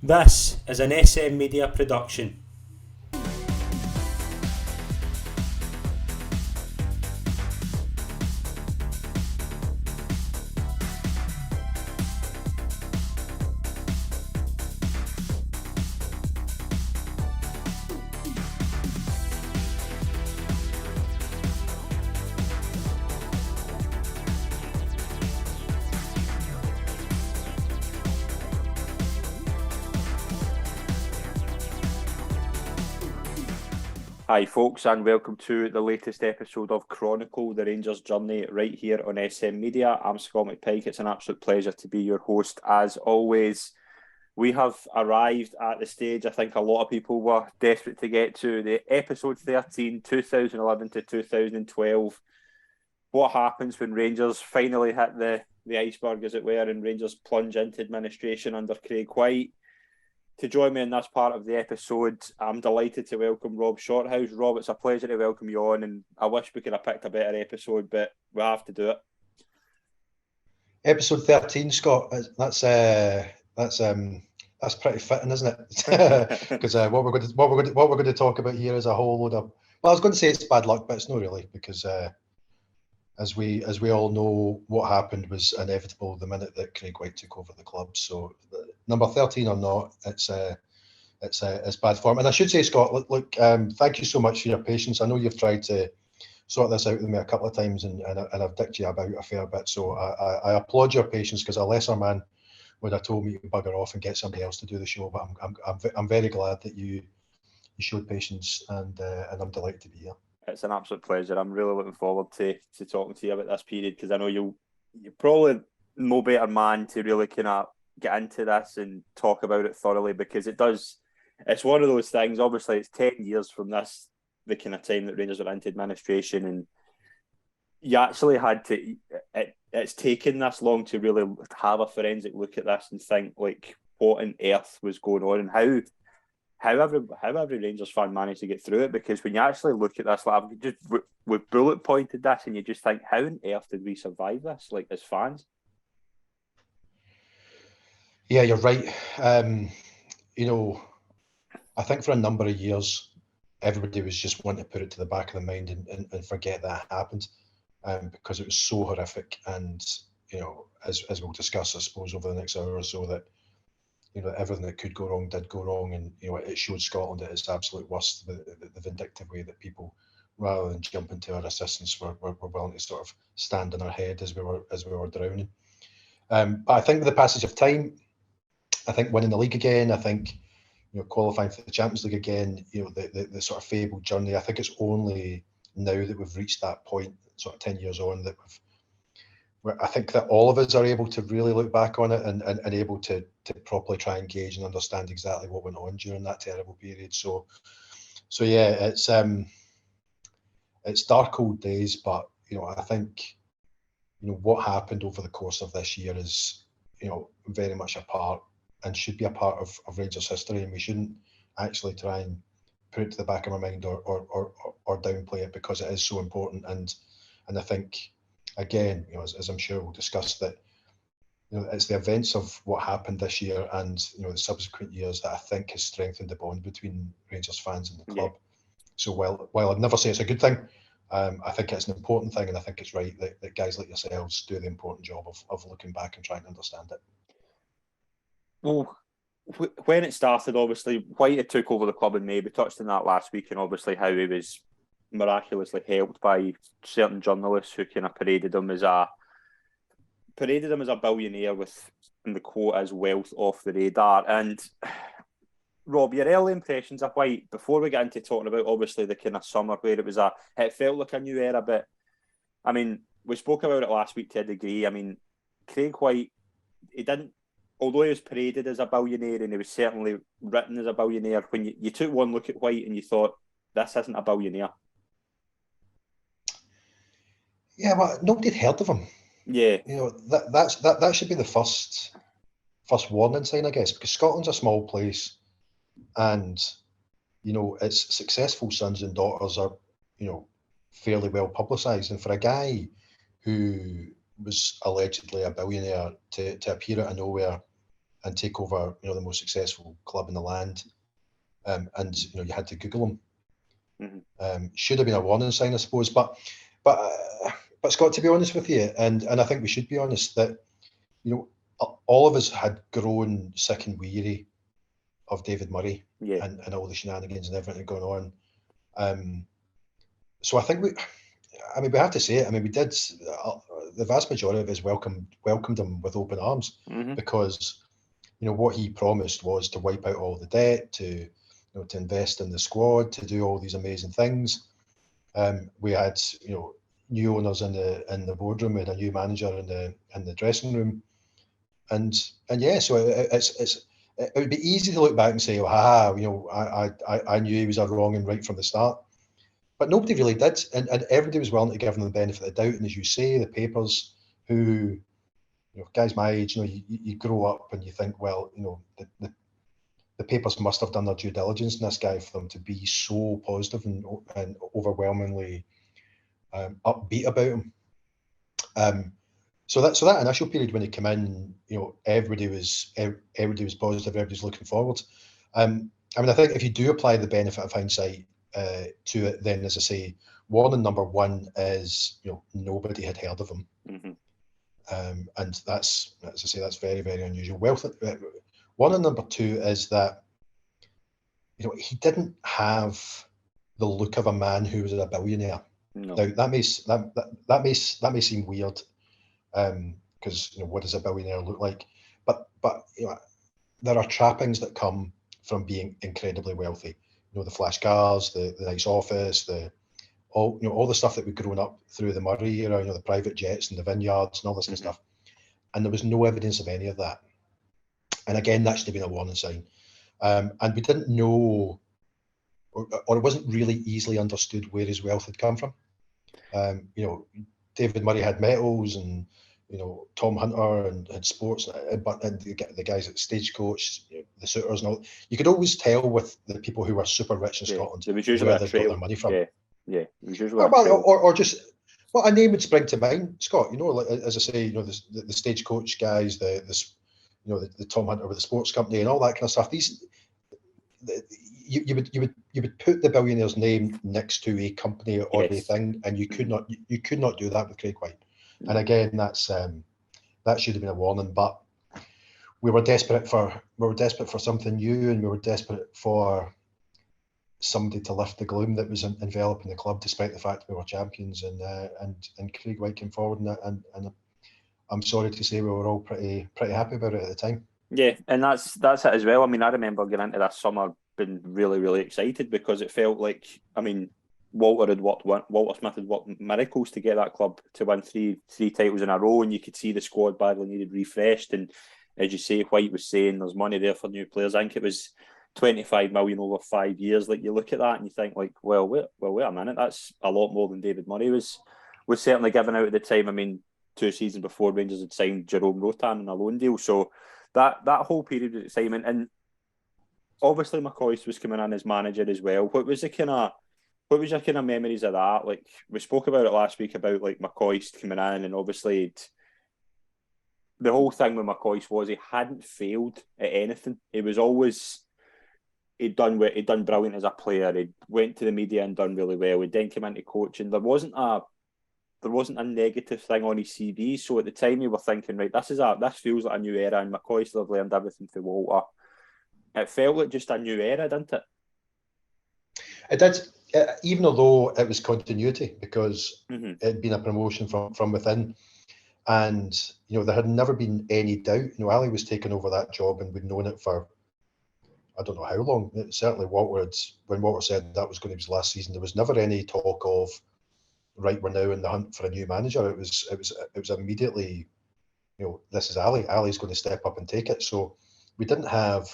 This is an SM Media production. Hi folks, and welcome to the latest episode of Chronicle, the Rangers journey, right here on SM Media. I'm Scott McPike. It's an absolute pleasure to be your host as always. We have arrived at the stage I think a lot of people were desperate to get to, the episode 13, 2011 to 2012. What happens when Rangers finally hit the iceberg, as it were, and Rangers plunge into administration under Craig Whyte? To join me in this part of the episode, I'm delighted to welcome Rob Shorthouse. Rob, it's a pleasure to welcome you on, and I wish we could have picked a better episode, but we have to do it. Episode 13, Scott. That's pretty fitting, isn't it? Because what we're going to talk about here is a whole load of. Well, I was going to say it's bad luck, but it's not really, because as we all know, what happened was inevitable the minute that Craig Whyte took over the club. So number 13 or not, it's bad form. And I should say, Scott, look, thank you so much for your patience. I know you've tried to sort this out with me a couple of times, and I've dicked you about a fair bit. So I applaud your patience, because a lesser man would have told me to bugger off and get somebody else to do the show. But I'm very glad that you showed patience, and I'm delighted to be here. It's an absolute pleasure. I'm really looking forward to talking to you about this period, because I know you're probably no better man to really kind of get into this and talk about it thoroughly, because it's one of those things. Obviously, it's 10 years from this, the kind of time that Rangers were into administration, and you actually had to. It's taken this long to really have a forensic look at this and think, like, what on earth was going on, and how every Rangers fan managed to get through it. Because when you actually look at this, like, we've bullet pointed this, and you just think, how on earth did we survive this, like, as fans? Yeah, you're right. I think for a number of years, everybody was just wanting to put it to the back of the mind and forget that happened, because it was so horrific. And as we'll discuss, I suppose, over the next hour or so, that everything that could go wrong did go wrong, and it showed Scotland at its absolute worst, the vindictive way that people, rather than jumping to our assistance, were willing to sort of stand on our head as we were drowning. But I think with the passage of time, I think winning the league again, I think qualifying for the Champions League again, the sort of fabled journey, I think it's only now that we've reached that point, sort of 10 years on, that I think that all of us are able to really look back on it and able to properly try and gauge and understand exactly what went on during that terrible period. So yeah, it's dark old days, but I think what happened over the course of this year is very much a part, and should be a part of Rangers history, and we shouldn't actually try and put it to the back of our mind or downplay it, because it is so important. And I think, again, as I'm sure we'll discuss, that it's the events of what happened this year and the subsequent years that I think has strengthened the bond between Rangers fans and the club. Yeah. So while I'd never say it's a good thing, I think it's an important thing, and I think it's right that guys like yourselves do the important job of looking back and trying to understand it. Well, when it started, obviously, Whyte had took over the club in May. We touched on that last week, and obviously how he was miraculously helped by certain journalists who kind of paraded him as a billionaire, with, in the quote, as wealth off the radar. And Rob, your early impressions of Whyte, before we get into talking about obviously the kind of summer where it felt like a new era, but I mean, we spoke about it last week to a degree. I mean, Craig Whyte, although he was paraded as a billionaire, and he was certainly written as a billionaire, when you took one look at Whyte and you thought, this isn't a billionaire. Yeah, well, nobody had heard of him. Yeah. That should be the first warning sign, I guess, because Scotland's a small place, and its successful sons and daughters are fairly well publicised. And for a guy who was allegedly a billionaire to appear out of nowhere and take over, the most successful club in the land. And you had to Google him. Should have been a warning sign, I suppose. But Scott, to be honest with you, and I think we should be honest, that all of us had grown sick and weary of David Murray and all the shenanigans and everything going on. So I think we have to say it. We did. The vast majority of us welcomed him with open arms, because what he promised was to wipe out all the debt, to invest in the squad, to do all these amazing things. We had new owners in the boardroom, we had a new manager in the dressing room, and yeah, so it would be easy to look back and say, I knew he was a wrong and right from the start. But nobody really did, and everybody was willing to give him the benefit of the doubt. And as you say, the papers, who, guys my age, you grow up and you think, well, the papers must have done their due diligence in this guy for them to be so positive and overwhelmingly upbeat about him. So that initial period when he came in, everybody was positive, everybody's looking forward. I think if you do apply the benefit of hindsight to it, then, as I say, warning number one is nobody had heard of him, and that's, as I say, that's very, very unusual. Warning number two is that he didn't have the look of a man who was a billionaire. No. Now that may seem weird, because what does a billionaire look like? But there are trappings that come from being incredibly wealthy. The flash cars, the nice office, all the stuff that we've grown up through the Murray era, the private jets and the vineyards and all this kind of stuff. And there was no evidence of any of that. And again, that should have been a warning sign. And we didn't know, or it wasn't really easily understood where his wealth had come from. David Murray had metals, and Tom Hunter and had sports, but the guys at Stagecoach, the suitors and all. You could always tell with the people who were super rich in Scotland where they got their money from. Yeah. It was usually or just, well, a name would spring to mind, Scott. As I say, the Stagecoach guys, the Tom Hunter with the sports company and all that kind of stuff. You would put the billionaire's name next to a company or a thing, and you could not do that with Craig Whyte. And again, that should have been a warning. But we were desperate for something new, and we were desperate for somebody to lift the gloom that was enveloping the club, despite the fact we were champions. And Craig Whyte came forward, and I'm sorry to say we were all pretty happy about it at the time. Yeah, and that's it as well. I remember getting into this summer being really, really excited, because it felt like, Walter Smith had worked miracles to get that club to win three titles in a row, and you could see the squad badly needed refreshed. And as you say, White was saying there's money there for new players. I think it was 25 million over 5 years. Like, you look at that and you think, like, well, wait a minute, that's a lot more than David Murray was certainly giving out at the time. 2 seasons before, Rangers had signed Jerome Rotan on a loan deal, so that whole period of excitement. And obviously McCoist was coming in as manager as well. What was your kind of memories of that? Like, we spoke about it last week about, like, McCoist coming in, and obviously the whole thing with McCoist was he hadn't failed at anything. He was always, he'd done brilliant as a player. He went to the media and done really well. He then came into coaching. There wasn't a negative thing on his CV. So at the time, you were thinking, right, this feels like a new era, and McCoist have learned everything from Walter. It felt like just a new era, didn't it? It did, even although it was continuity, because it had been a promotion from within, and there had never been any doubt. Ali was taking over that job, and we'd known it for, I don't know how long. Certainly, when Walter said that was going to be his last season, there was never any talk of, right, we're now in the hunt for a new manager. It was immediately, this is Ali. Ali's going to step up and take it. So we didn't have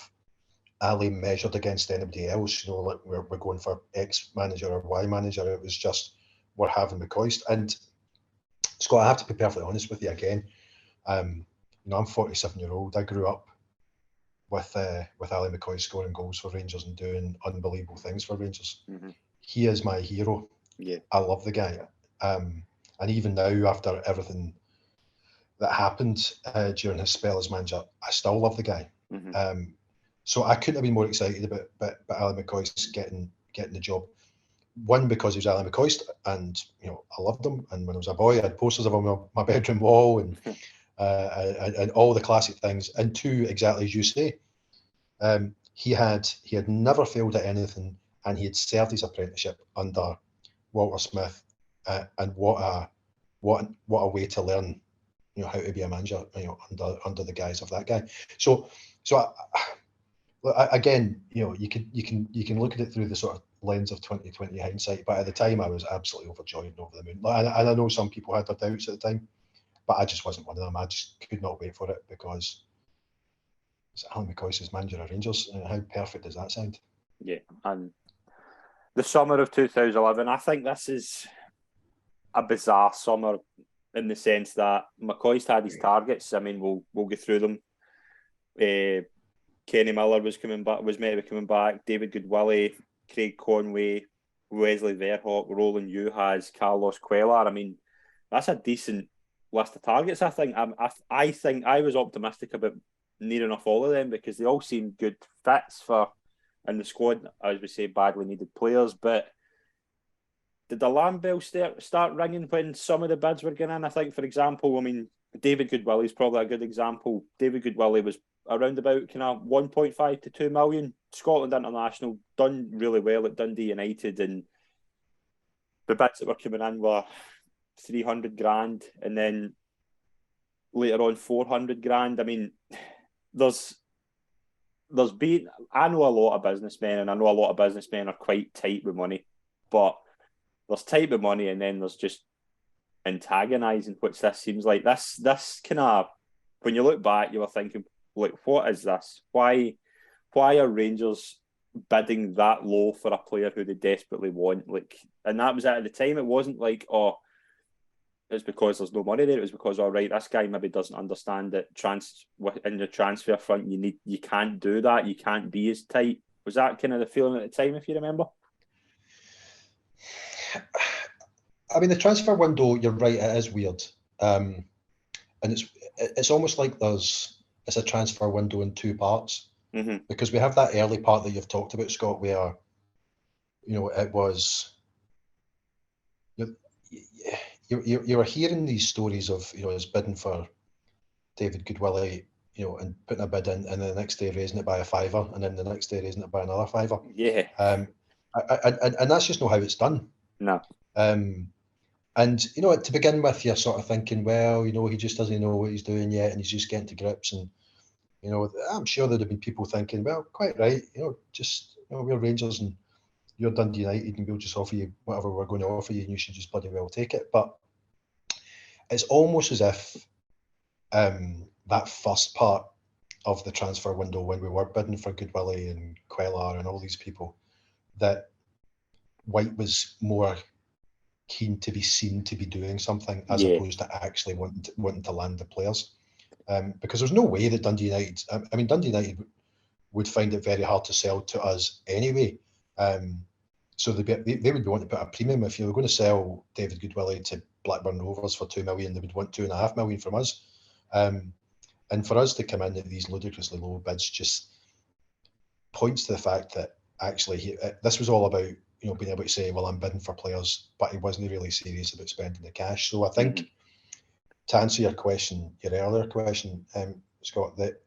Ali measured against anybody else. Like we're going for X manager or Y manager. It was just, we're having McCoist. And Scott, I have to be perfectly honest with you again. I'm 47-year-old. I grew up with Ali McCoist scoring goals for Rangers and doing unbelievable things for Rangers. He is my hero. Yeah, I love the guy. And even now, after everything that happened during his spell as manager, I still love the guy. So I couldn't have been more excited about Ali McCoist getting the job. One, because he was Ali McCoist, and I loved him. And when I was a boy, I had posters of him on my bedroom wall, and all the classic things. And two, exactly as you say, he had never failed at anything, and he had served his apprenticeship under Walter Smith, and what a way to learn, how to be a manager, under the guise of that guy. So again, you can look at it through the sort of lens of 2020 hindsight, but at the time I was absolutely overjoyed and over the moon. And I know some people had their doubts at the time, but I just wasn't one of them. I just could not wait for it, because it's Ali McCoist as manager of Rangers. How perfect does that sound? Yeah, and the summer of 2011, I think this is a bizarre summer in the sense that McCoist had his targets. I mean, we'll go through them. Kenny Miller was meant to be coming back. David Goodwillie, Craig Conway, Wesley Verhoek, Roland Juhas, Carlos Cuellar. I mean, that's a decent list of targets. I think. I think I was optimistic about near enough all of them, because they all seemed good fits in the squad. As we say, badly needed players. But did the alarm bell start ringing when some of the bids were going in? I think, for example, David Goodwillie is probably a good example. David Goodwillie was around about kind of 1.5 to 2 million. Scotland international, done really well at Dundee United, and the bids that were coming in were 300 grand, and then later on 400 grand. I mean, there's been, I know a lot of businessmen, and I know a lot of businessmen are quite tight with money, but there's tight with money, and then there's just antagonising, which this seems like. This kind of, when you look back, you were thinking, like, what is this? Why are Rangers bidding that low for a player who they desperately want? Like, and that was at the time. It wasn't like, oh, it's because there's no money there. It was because, all right, this guy maybe doesn't understand that in the transfer front, you can't do that. You can't be as tight. Was that kind of the feeling at the time, if you remember? I mean, the transfer window, you're right, it is weird. And it's almost like it's a transfer window in two parts, because we have that early part that you've talked about, Scott, where it was you were hearing these stories of us bidding for David Goodwillie, and putting a bid in, and then the next day raising it by a fiver, and then the next day raising it by another fiver. Yeah. And that's just not how it's done. No. And to begin with, you're sort of thinking, well, he just doesn't know what he's doing yet, and he's just getting to grips. And I'm sure there'd have been people thinking, well, quite right, we're Rangers and you're Dundee United, and we'll just offer you whatever we're going to offer you, and you should just bloody well take it. But it's almost as if that first part of the transfer window, when we were bidding for Goodwillie and Cuellar and all these people, that Whyte was more keen to be seen to be doing something, as opposed to actually wanting to land the players. Because there's no way that Dundee United, Dundee United would find it very hard to sell to us anyway. So they would want to put a premium. If you were going to sell David Goodwillie to Blackburn Rovers for 2 million, they would want 2.5 million from us. And for us to come in at these ludicrously low bids just points to the fact that actually this was all about being able to say, well, I'm bidding for players, but he wasn't really serious about spending the cash. So I think, to answer your earlier question, Scott, that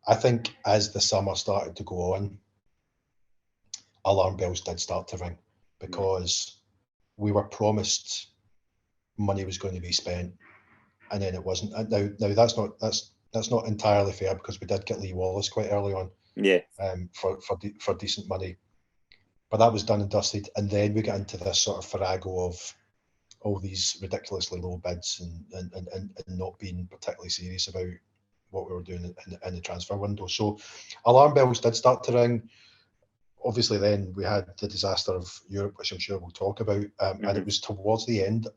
I think as the summer started to go on, alarm bells did start to ring, because we were promised money was going to be spent, and then it wasn't. Now that's not entirely fair, because we did get Lee Wallace quite early on, for decent money. But that was done and dusted, and then we got into this sort of farrago of all these ridiculously low bids and not being particularly serious about what we were doing in the transfer window. So alarm bells did start to ring. Obviously, then we had the disaster of Europe, which I'm sure we'll talk about, and it was towards the end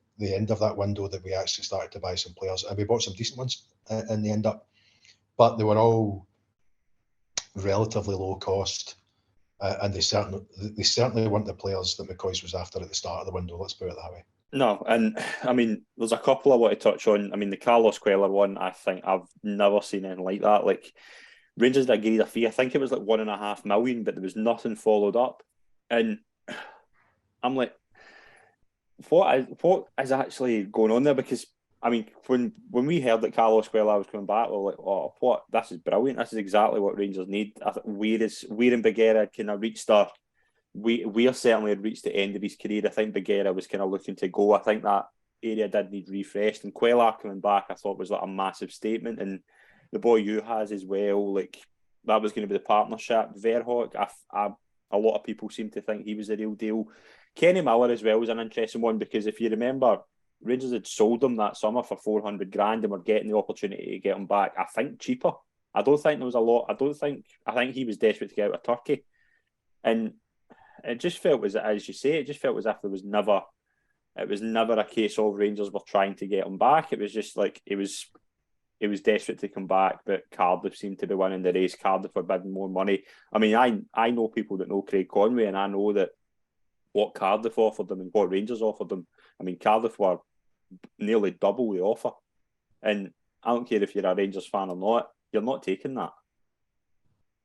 of that window that we actually started to buy some players, and we bought some decent ones in the end up, but they were all relatively low cost. And they certainly weren't the players that McCoist was after at the start of the window. Let's put it that way. No, and there's a couple I want to touch on. The Carlos Cuellar one, I think I've never seen anything like that. Like, Rangers agreed a fee. I think it was like $1.5 million, but there was nothing followed up. And I'm like, what is actually going on there? Because I mean, when we heard that Carlos Quela was coming back, we were like, oh, what? This is brilliant. This is exactly what Rangers need. Weir and Bagheera kind of reached their. Weir certainly had reached the end of his career. I think Bagheera was kind of looking to go. I think that area did need refreshed, and Quela coming back, I thought was like a massive statement. And the boy you has as well, like that was going to be the partnership. Verhoek, a lot of people seem to think he was the real deal. Kenny Miller as well was an interesting one, because if you remember, Rangers had sold him that summer for 400 grand and were getting the opportunity to get him back, I think, cheaper. I don't think there was a lot. I think he was desperate to get out of Turkey. And it just felt as you say, it just felt as if it was never a case of Rangers were trying to get him back. It was just like it was desperate to come back, but Cardiff seemed to be winning the race. Cardiff were bidding more money. I mean, I know people that know Craig Conway, and I know that what Cardiff offered them and what Rangers offered them. I mean, Cardiff were nearly double the offer. And I don't care if you're a Rangers fan or not, you're not taking that.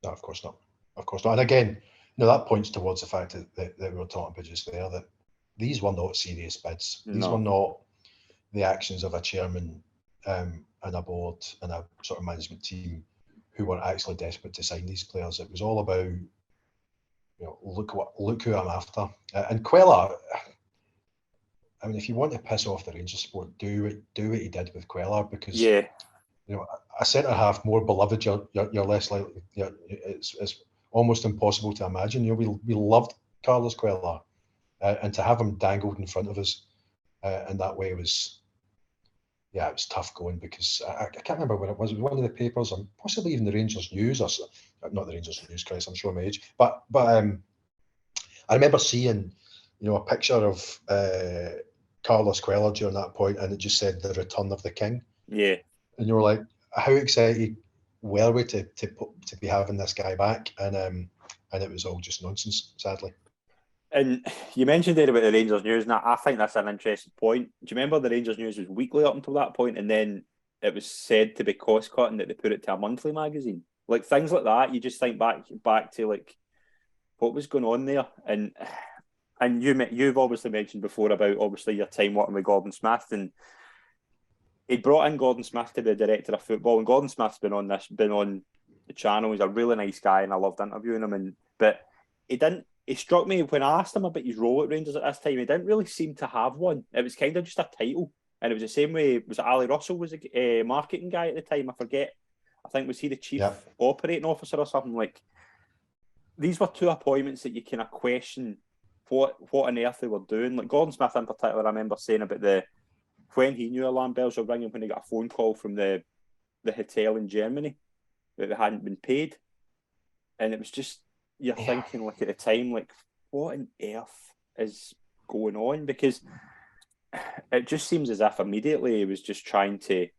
No, of course not. Of course not. And again, that points towards the fact that we were talking about just there, that these were not serious bids. These were not the actions of a chairman and a board and a sort of management team who were actually desperate to sign these players. It was all about, look who I'm after. And Quela, I mean, if you want to piss off the Rangers support, do what he did with Quela, because a centre half more beloved, you're less likely. It's almost impossible to imagine. We loved Carlos Quela, and to have him dangled in front of us in that way was, it was tough going, because I can't remember when it was. It was one of the papers, or possibly even the Rangers News, or not the Rangers News, Christ, I'm showing my age. But I remember seeing, a picture of Carlos Quela during that point, and it just said the return of the king. Yeah. And you were like, how excited were we to be having this guy back? And it was all just nonsense, sadly. And you mentioned there about the Rangers News, and I think that's an interesting point. Do you remember the Rangers News was weekly up until that point, and then it was said to be cost cutting that they put it to a monthly magazine? Like things like that, you just think back to like what was going on there. And you've obviously mentioned before about obviously your time working with Gordon Smith, and he brought in Gordon Smith to be the director of football, and Gordon Smith's been on the channel. He's a really nice guy, and I loved interviewing him. But he struck me when I asked him about his role at Rangers at this time. He didn't really seem to have one. It was kind of just a title, and it was the same way. Was it Ali Russell was a marketing guy at the time? I forget. I think was he the chief operating officer or something like. These were two appointments that you kind of question what on earth they were doing. Like Gordon Smith in particular, I remember saying about when he knew alarm bells were ringing when he got a phone call from the hotel in Germany that they hadn't been paid, and it was just you're thinking like at the time like what on earth is going on, because it just seems as if immediately he was trying to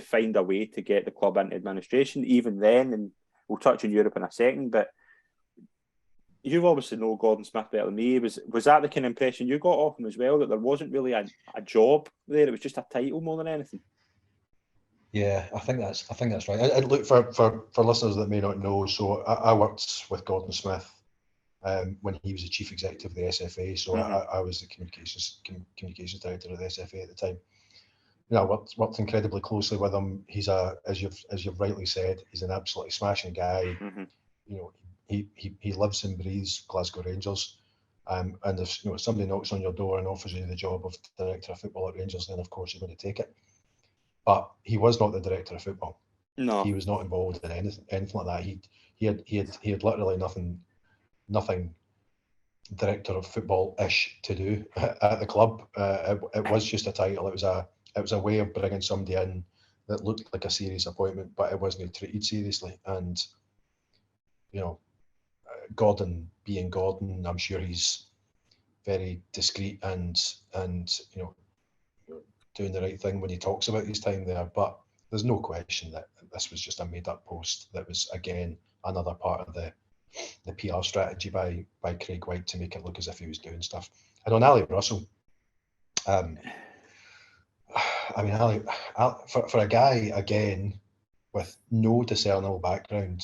find a way to get the club into administration. Even then, and we'll touch on Europe in a second, but you obviously know Gordon Smith better than me. Was that the kind of impression you got off him as well, that there wasn't really a job there? It was just a title more than anything. Yeah, I think that's right. And look, for listeners that may not know, so I worked with Gordon Smith when he was the chief executive of the SFA. So I was the communications director of the SFA at the time. I worked incredibly closely with him. He's as you've rightly said, he's an absolutely smashing guy. He lives and breathes Glasgow Rangers. And if somebody knocks on your door and offers you the job of director of football at Rangers, then of course you're going to take it. But he was not the director of football. No, he was not involved in anything like that. He had literally nothing director of football-ish to do at the club. It was just a title. It was a way of bringing somebody in that looked like a serious appointment, but it wasn't treated seriously. And Gordon being Gordon, I'm sure he's very discreet and doing the right thing when he talks about his time there. But there's no question that this was just a made-up post that was, again, another part of the PR strategy by Craig Whyte to make it look as if he was doing stuff. And on Ali Russell, I mean, Ali, for a guy, again, with no discernible background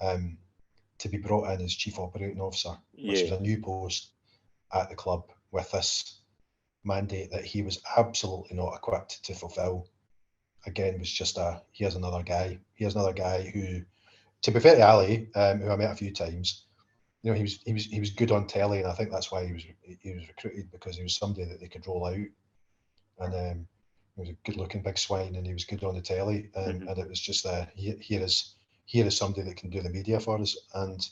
to be brought in as chief operating officer, which was a new post at the club with this mandate that he was absolutely not equipped to fulfil. Again, was just here's another guy who, to be fair to Ali, who I met a few times, you know, he was good on telly, and I think that's why he was recruited, because he was somebody that they could roll out, and he was a good-looking big swine, and he was good on the telly, and it was just here is somebody that can do the media for us, and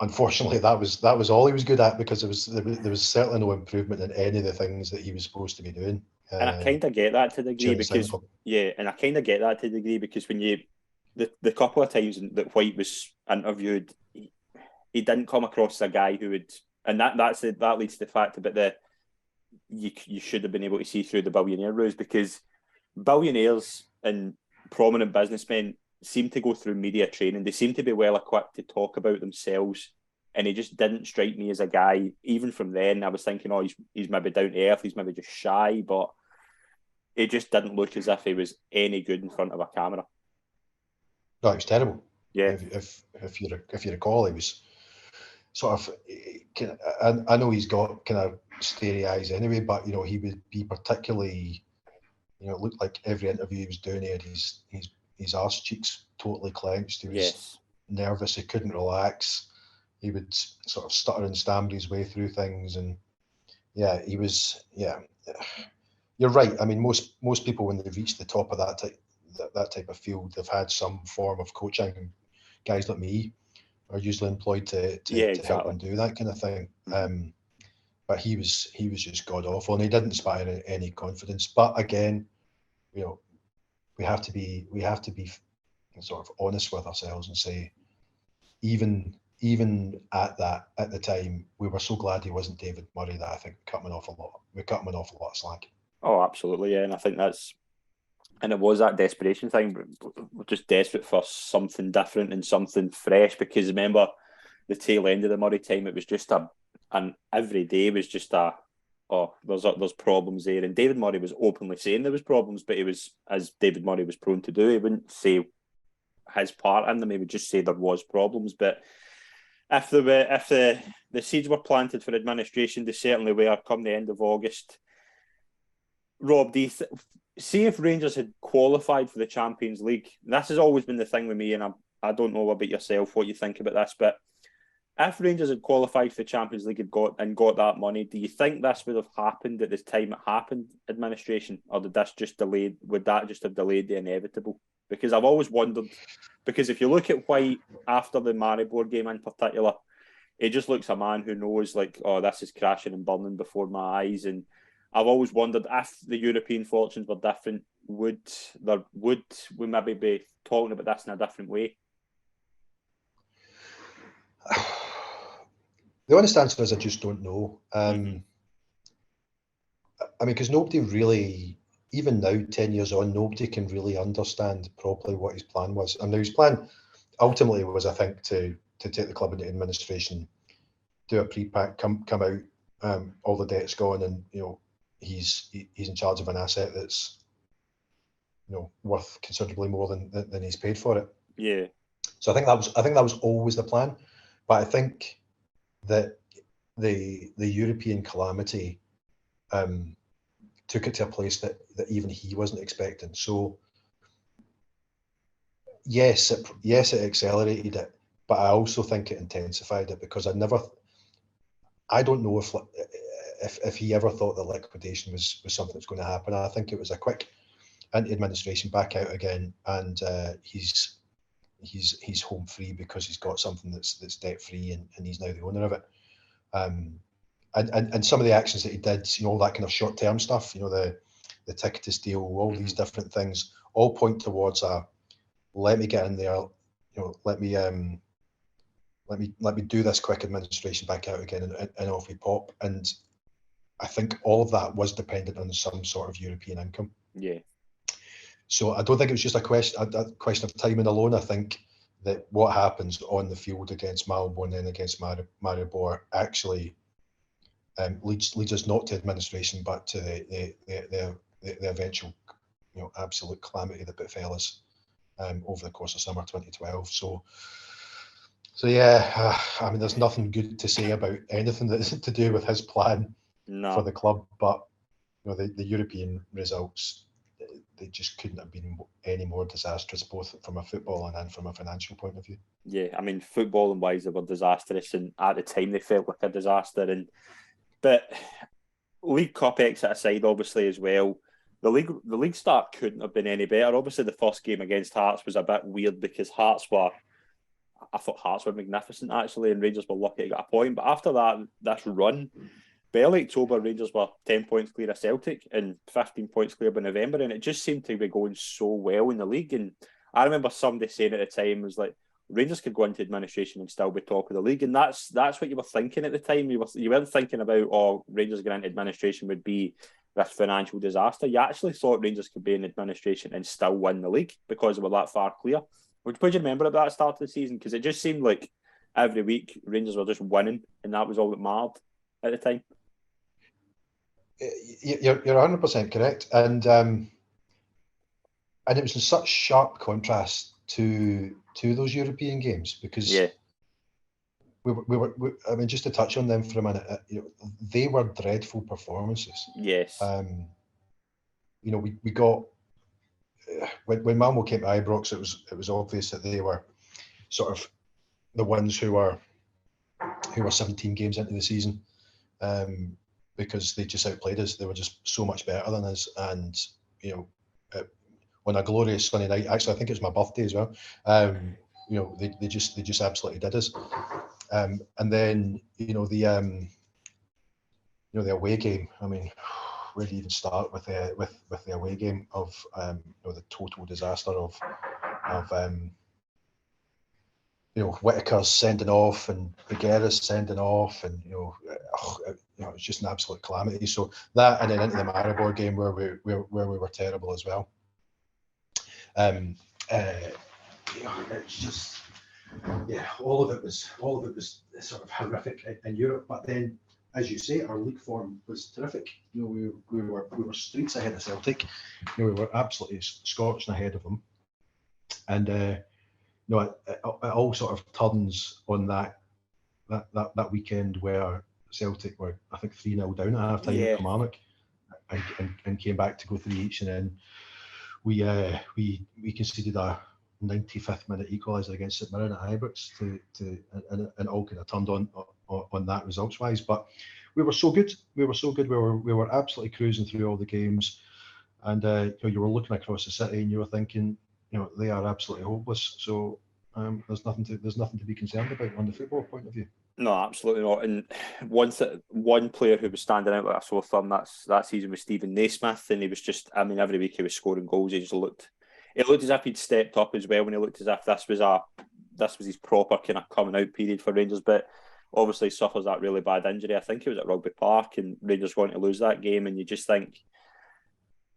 unfortunately that was all he was good at, because there was certainly no improvement in any of the things that he was supposed to be doing. And I kind of get that to a degree because when you the couple of times that Whyte was interviewed, he didn't come across as a guy who would, and that leads to the fact about you should have been able to see through the billionaire ruse, because billionaires and prominent businessmen seem to go through media training. They seem to be well equipped to talk about themselves, and he just didn't strike me as a guy. Even from then, I was thinking, oh, he's maybe down to earth, he's maybe just shy, but it just didn't look as if he was any good in front of a camera. No, it was terrible. Yeah. If you recall, he was sort of. I know he's got kind of starey eyes anyway, but you know, he would be particularly, you know, it looked like every interview he was doing, he had his arse cheeks totally clenched. He was nervous. He couldn't relax. He would sort of stutter and stammer his way through things, and he was. You're right. I mean, most people, when they've reached the top of that type of field, they've had some form of coaching. Guys like me are usually employed to help them do that kind of thing. But he was just god awful, and he didn't inspire any confidence. But again, you know, we have to be sort of honest with ourselves and say, even at the time, we were so glad he wasn't David Murray that I think we cut him an awful lot of slack. Oh, absolutely, yeah. And I think it was that desperation thing. We're just desperate for something different and something fresh, because remember, the tail end of the Murray time, it was just and every day was just there's problems there. And David Murray was openly saying there was problems, but he was, as David Murray was prone to do, he wouldn't say his part in them. He would just say there was problems. But if the seeds were planted for administration, they certainly were. Come the end of August, Rob, do you see if Rangers had qualified for the Champions League? This has always been the thing with me, and I don't know about yourself, what you think about this, but if Rangers had qualified for the Champions League and got that money, do you think this would have happened at the time it happened, administration, or would that just have delayed the inevitable? Because I've always wondered, because if you look at Whyte after the Maribor game in particular, he just looks a man who knows, like, oh, this is crashing and burning before my eyes. And I've always wondered, if the European fortunes were different, would we maybe be talking about this in a different way? The honest answer is I just don't know. I mean, because nobody really, even now, 10 years on, nobody can really understand properly what his plan was. And his plan ultimately was, I think, to take the club into administration, do a pre-pack, come out, all the debt's gone, and you know, he's in charge of an asset that's, you know, worth considerably more than he's paid for it. Yeah. So I think that was always the plan, but I think that the European calamity took it to a place that even he wasn't expecting. So yes, it accelerated it, but I also think it intensified it, because I don't know if he ever thought that liquidation was something that's going to happen. I think it was a quick into administration, back out again, and he's home free because he's got something that's debt free, and he's now the owner of it. And some of the actions that he did, you know, all that kind of short term stuff, you know, the ticketed deal, all these different things, all point towards let me get in there, you know, let me do this quick administration, back out again, and off we pop. And I think all of that was dependent on some sort of European income. Yeah. So I don't think it was just a question of timing alone. I think that what happens on the field against Malmo and then against Maribor actually leads us not to administration, but to the eventual, absolute calamity that befell us over the course of summer 2012. So yeah, I mean, there's nothing good to say about anything that's to do with his plan for the club, but the European results, they just couldn't have been any more disastrous, both from a football and from a financial point of view. Yeah, I mean, footballing wise, they were disastrous, and at the time they felt like a disaster. But League Cup exit aside, obviously as well, the league start couldn't have been any better. Obviously, the first game against Hearts was a bit weird because I thought Hearts were magnificent actually, and Rangers were lucky to get a point. But after that, this run, by early October, Rangers were 10 points clear of Celtic and 15 points clear by November, and it just seemed to be going so well in the league. And I remember somebody saying at the time, was like, Rangers could go into administration and still be top of the league, and that's what you were thinking at the time. You weren't thinking about, Rangers going into administration would be this financial disaster. You actually thought Rangers could be in administration and still win the league because they were that far clear. What do you remember at that start of the season? Because it just seemed like every week Rangers were just winning, and that was all that mattered at the time. You're 100% correct, and it was in such sharp contrast to those European games, because we were I mean, just to touch on them for a minute, they were dreadful performances. Yes. We got when Malmo came to Ibrox, it was obvious that they were sort of the ones who were 17 games into the season, because they just outplayed us. They were just so much better than us, and on a glorious sunny night, actually I think it was my birthday as well, they just absolutely did us. And then the away game, I mean, where do you even start with the away game of the total disaster of Whittaker's sending off and Beguera's sending off, and it's just an absolute calamity. So that, and then into the Maribor game where we were terrible as well. It's just, all of it was sort of horrific in Europe. But then, as you say, our league form was terrific. We were streets ahead of Celtic. We were absolutely scorching ahead of them, and it all sort of turns on that weekend where Celtic were, I think, 3-0 down at half time at Kilmarnock, and came back to go 3 each, and then we conceded a 95th minute equaliser against St Mirren at Ibrox and all kind of turned on that results wise. But we were so good. We were absolutely cruising through all the games, and you were looking across the city and you were thinking, they are absolutely hopeless. So there's nothing to be concerned about on the football point of view. No, absolutely not. And one player who was standing out like a sore thumb that season was Steven Naismith, and he was just, I mean, every week he was scoring goals. It looked as if he'd stepped up as well, when he looked as if this was his proper kind of coming out period for Rangers. But obviously suffers that really bad injury. I think it was at Rugby Park, and Rangers going to lose that game, and you just think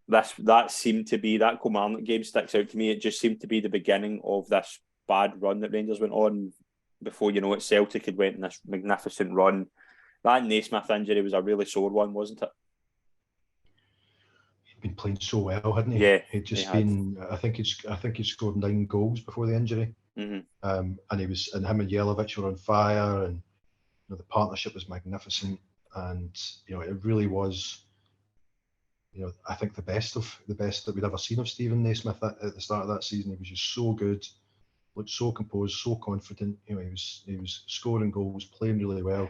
that seemed to be, that Kilmarnock game sticks out to me. It just seemed to be the beginning of this bad run that Rangers went on. Before you know it, Celtic had went in this magnificent run. That Naismith injury was a really sore one, wasn't it? He'd been playing so well, hadn't he? Yeah, he'd just been. I think he scored 9 goals before the injury. Mm-hmm. And him and Jelavic were on fire, and the partnership was magnificent, and it really was. I think the best that we'd ever seen of Steven Naismith at the start of that season. He was just so good. Looked so composed, so confident. He was scoring goals, playing really well,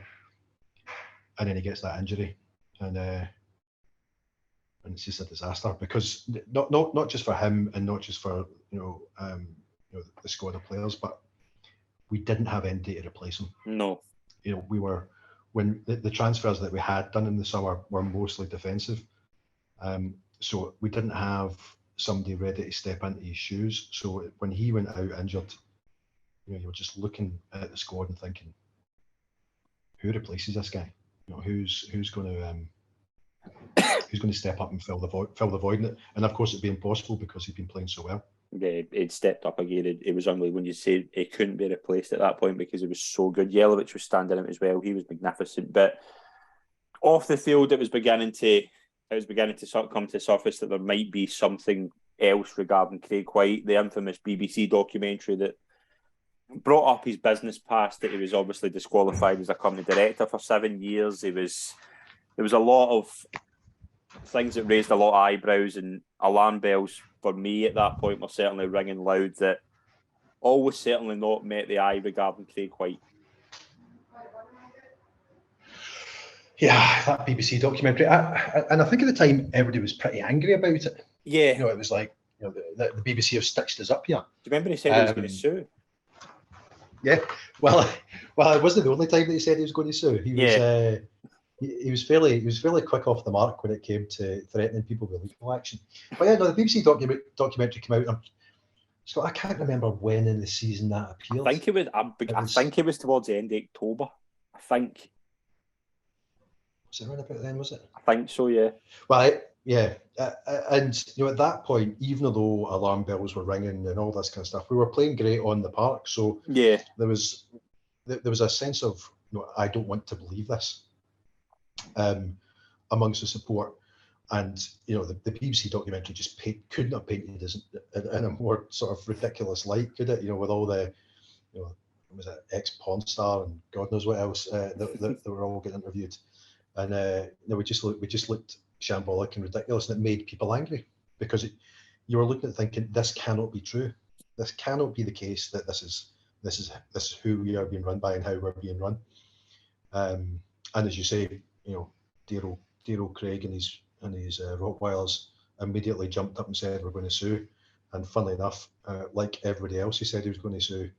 and then he gets that injury, and it's just a disaster, because not just for him and not just for the squad of players, but we didn't have anybody to replace him. No, we were, when the transfers that we had done in the summer were mostly defensive, so we didn't have somebody ready to step into his shoes. So when he went out injured, you were just looking at the squad and thinking, who replaces this guy? Who's going to step up and fill the void in it? And of course, it'd be impossible because he'd been playing so well. Yeah, he'd stepped up again. It was unbelievable when you say he couldn't be replaced at that point because he was so good. Jelavic was standing out as well. He was magnificent. But off the field, it was beginning to sort of come to the surface that there might be something else regarding Craig Whyte, the infamous BBC documentary that brought up his business past, that he was obviously disqualified as a company director for 7 years. There was a lot of things that raised a lot of eyebrows, and alarm bells for me at that point were certainly ringing loud that all was certainly not met the eye regarding Craig Whyte. Yeah, that BBC documentary, and I think at the time everybody was pretty angry about it. Yeah. You know, it was like, you know, the BBC have stitched us up here. Do you remember he said he was going to sue? Yeah, well, it wasn't the only time that he said he was going to sue. He was, he was fairly quick off the mark when it came to threatening people with legal action. But yeah, no, the BBC documentary came out. So I can't remember when in the season that appeared. I think it was. I think it was towards the end of October. I think. Was it around about then? Was it? I think so. Yeah. Well, and you know, at that point, even though alarm bells were ringing and all this kind of stuff, we were playing great on the park. So yeah, there was a sense of, you know, I don't want to believe this, amongst the support. And you know, the BBC documentary just couldn't have painted as in a more sort of ridiculous light, could it? You know, with all the, you know, was it ex-porn star and God knows what else that were all getting interviewed, and no, we just looked shambolic and ridiculous, and it made people angry because you were looking at thinking, this cannot be true. This cannot be the case that this is who we are being run by and how we're being run. And as you say, you know, dear old Craig and his Rottweilers immediately jumped up and said, we're going to sue. And funnily enough, like everybody else he said he was going to sue,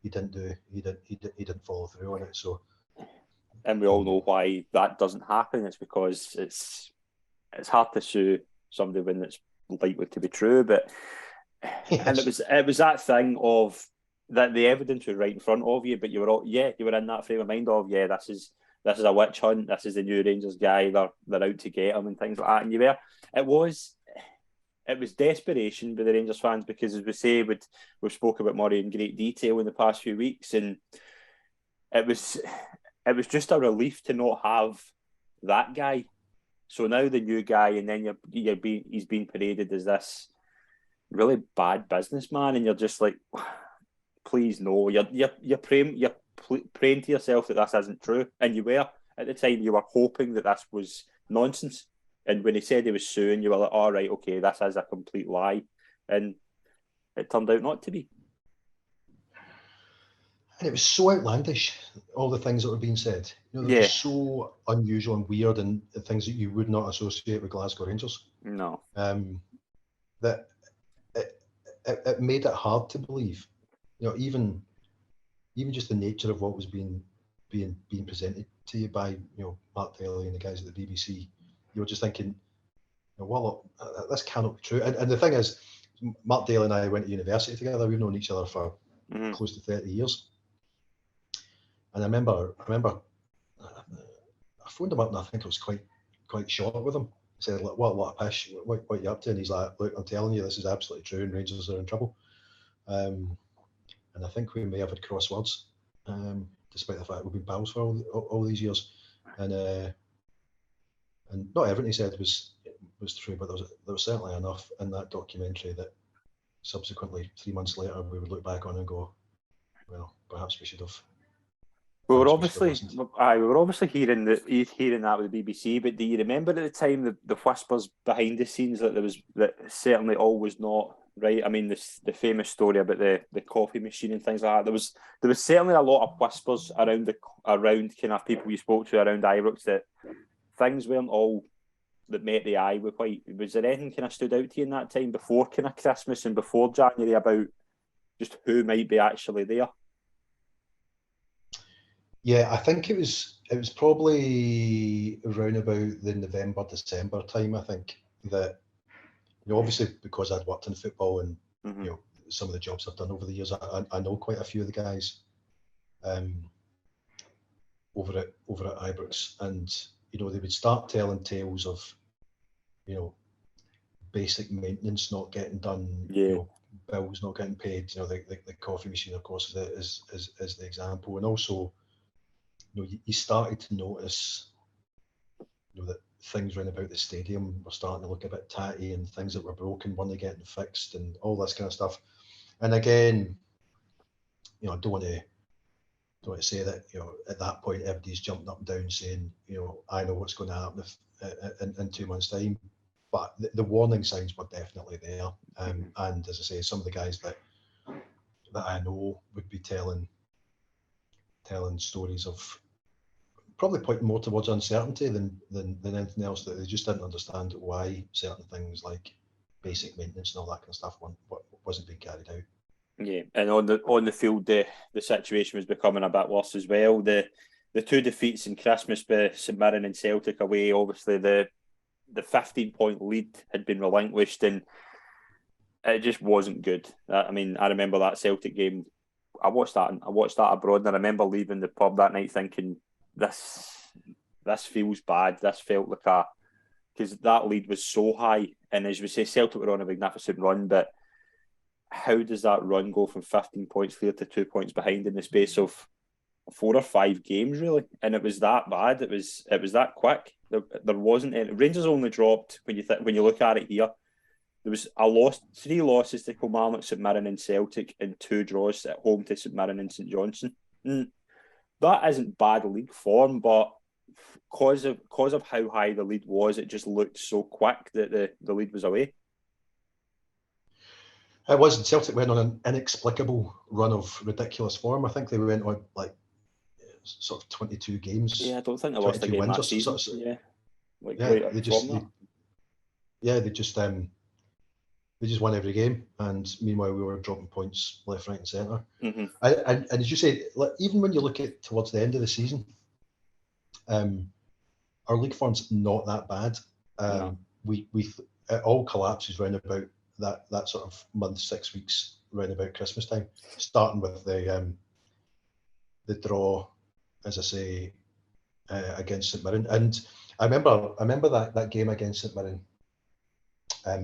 he didn't follow through on it. So, and we all know why that doesn't happen. It's because it's hard to sue somebody when it's likely to be true. But yes. And it was that thing of that the evidence was right in front of you, but you were in that frame of mind of this is a witch hunt. This is the new Rangers guy. They're out to get him and things like that. And it was desperation by the Rangers fans because, as we say, we've spoke about Murray in great detail in the past few weeks, and it was just a relief to not have that guy. So now the new guy, and then he's being paraded as this really bad businessman, and you're just like, please no. You're praying to yourself that this isn't true, and you were at the time. You were hoping that this was nonsense, and when he said he was suing, you were like, all right, okay, this is a complete lie, and it turned out not to be. And it was so outlandish, all the things that were being said. You know, they were so unusual and weird, and things that you would not associate with Glasgow Rangers. No. That it made it hard to believe. You know, even just the nature of what was being presented to you by, you know, Mark Daly and the guys at the BBC. You were just thinking, you know, well, this cannot be true. And the thing is, Mark Daly and I went to university together. We've known each other for close to 30 years. And I remember I phoned him up, and I think I was quite short with him. I said, "Look, what a pish, what are you up to?" And he's like, "Look, I'm telling you, this is absolutely true, and Rangers are in trouble." And I think we may have had cross words, despite the fact we've been pals for all these years. And not everything he said was true, but there was certainly enough in that documentary that subsequently, 3 months later, we would look back on and go, well, perhaps we should have. We were obviously hearing that with the BBC, but do you remember at the time the whispers behind the scenes that certainly all was not right? I mean, the famous story about the coffee machine and things like that. There was certainly a lot of whispers around kind of people you spoke to around Ibrox that things weren't all that met the eye with Whyte. Was there anything kind of stood out to you in that time before kind of Christmas and before January about just who might be actually there? Yeah, I think it was probably around about the November, December time. I think that, you know, obviously because I'd worked in football and you know, some of the jobs I've done over the years, I know quite a few of the guys over at Ibrox, and you know, they would start telling tales of, you know, basic maintenance not getting done, you know, bills not getting paid. You know, the coffee machine, of course, is the example, and also, you know, you started to notice, you know, that things round about the stadium were starting to look a bit tatty, and things that were broken weren't getting fixed, and all this kind of stuff. And again, I don't want to say that at that point everybody's jumping up and down saying I know what's going to happen in 2 months' time, but the warning signs were definitely there. And as I say, some of the guys that I know would be telling stories of probably pointing more towards uncertainty than anything else, that they just didn't understand why certain things like basic maintenance and all that kind of stuff wasn't being carried out. Yeah, and on the field, the situation was becoming a bit worse as well. The two defeats in Christmas by St Mirren and Celtic away, obviously the 15-point lead had been relinquished, and it just wasn't good. I mean, I remember that Celtic game. I watched that abroad, and I remember leaving the pub that night thinking, this feels bad. This felt like because that lead was so high, and as we say, Celtic were on a magnificent run, but how does that run go from 15 points clear to 2 points behind in the space of 4 or 5 games, really? And it was that bad. It was that quick. There wasn't any. Rangers only dropped, when you look at it here, there was 3 losses to Kilmarnock, St Mirren and Celtic, and 2 draws at home to St Mirren and St Johnstone. That isn't bad league form, but because of how high the lead was, it just looked so quick that the lead was away. It wasn't. Celtic went on an inexplicable run of ridiculous form. I think they went on like sort of 22 games. Yeah, I don't think they lost a game that season. They just won every game, and meanwhile we were dropping points left, right, and centre. Mm-hmm. And as you say, even when you look at towards the end of the season, our league form's not that bad. No. It all collapses round about that sort of month, 6 weeks, round about Christmas time, starting with the draw, as I say, against St Mirren. And I remember that game against St Mirren,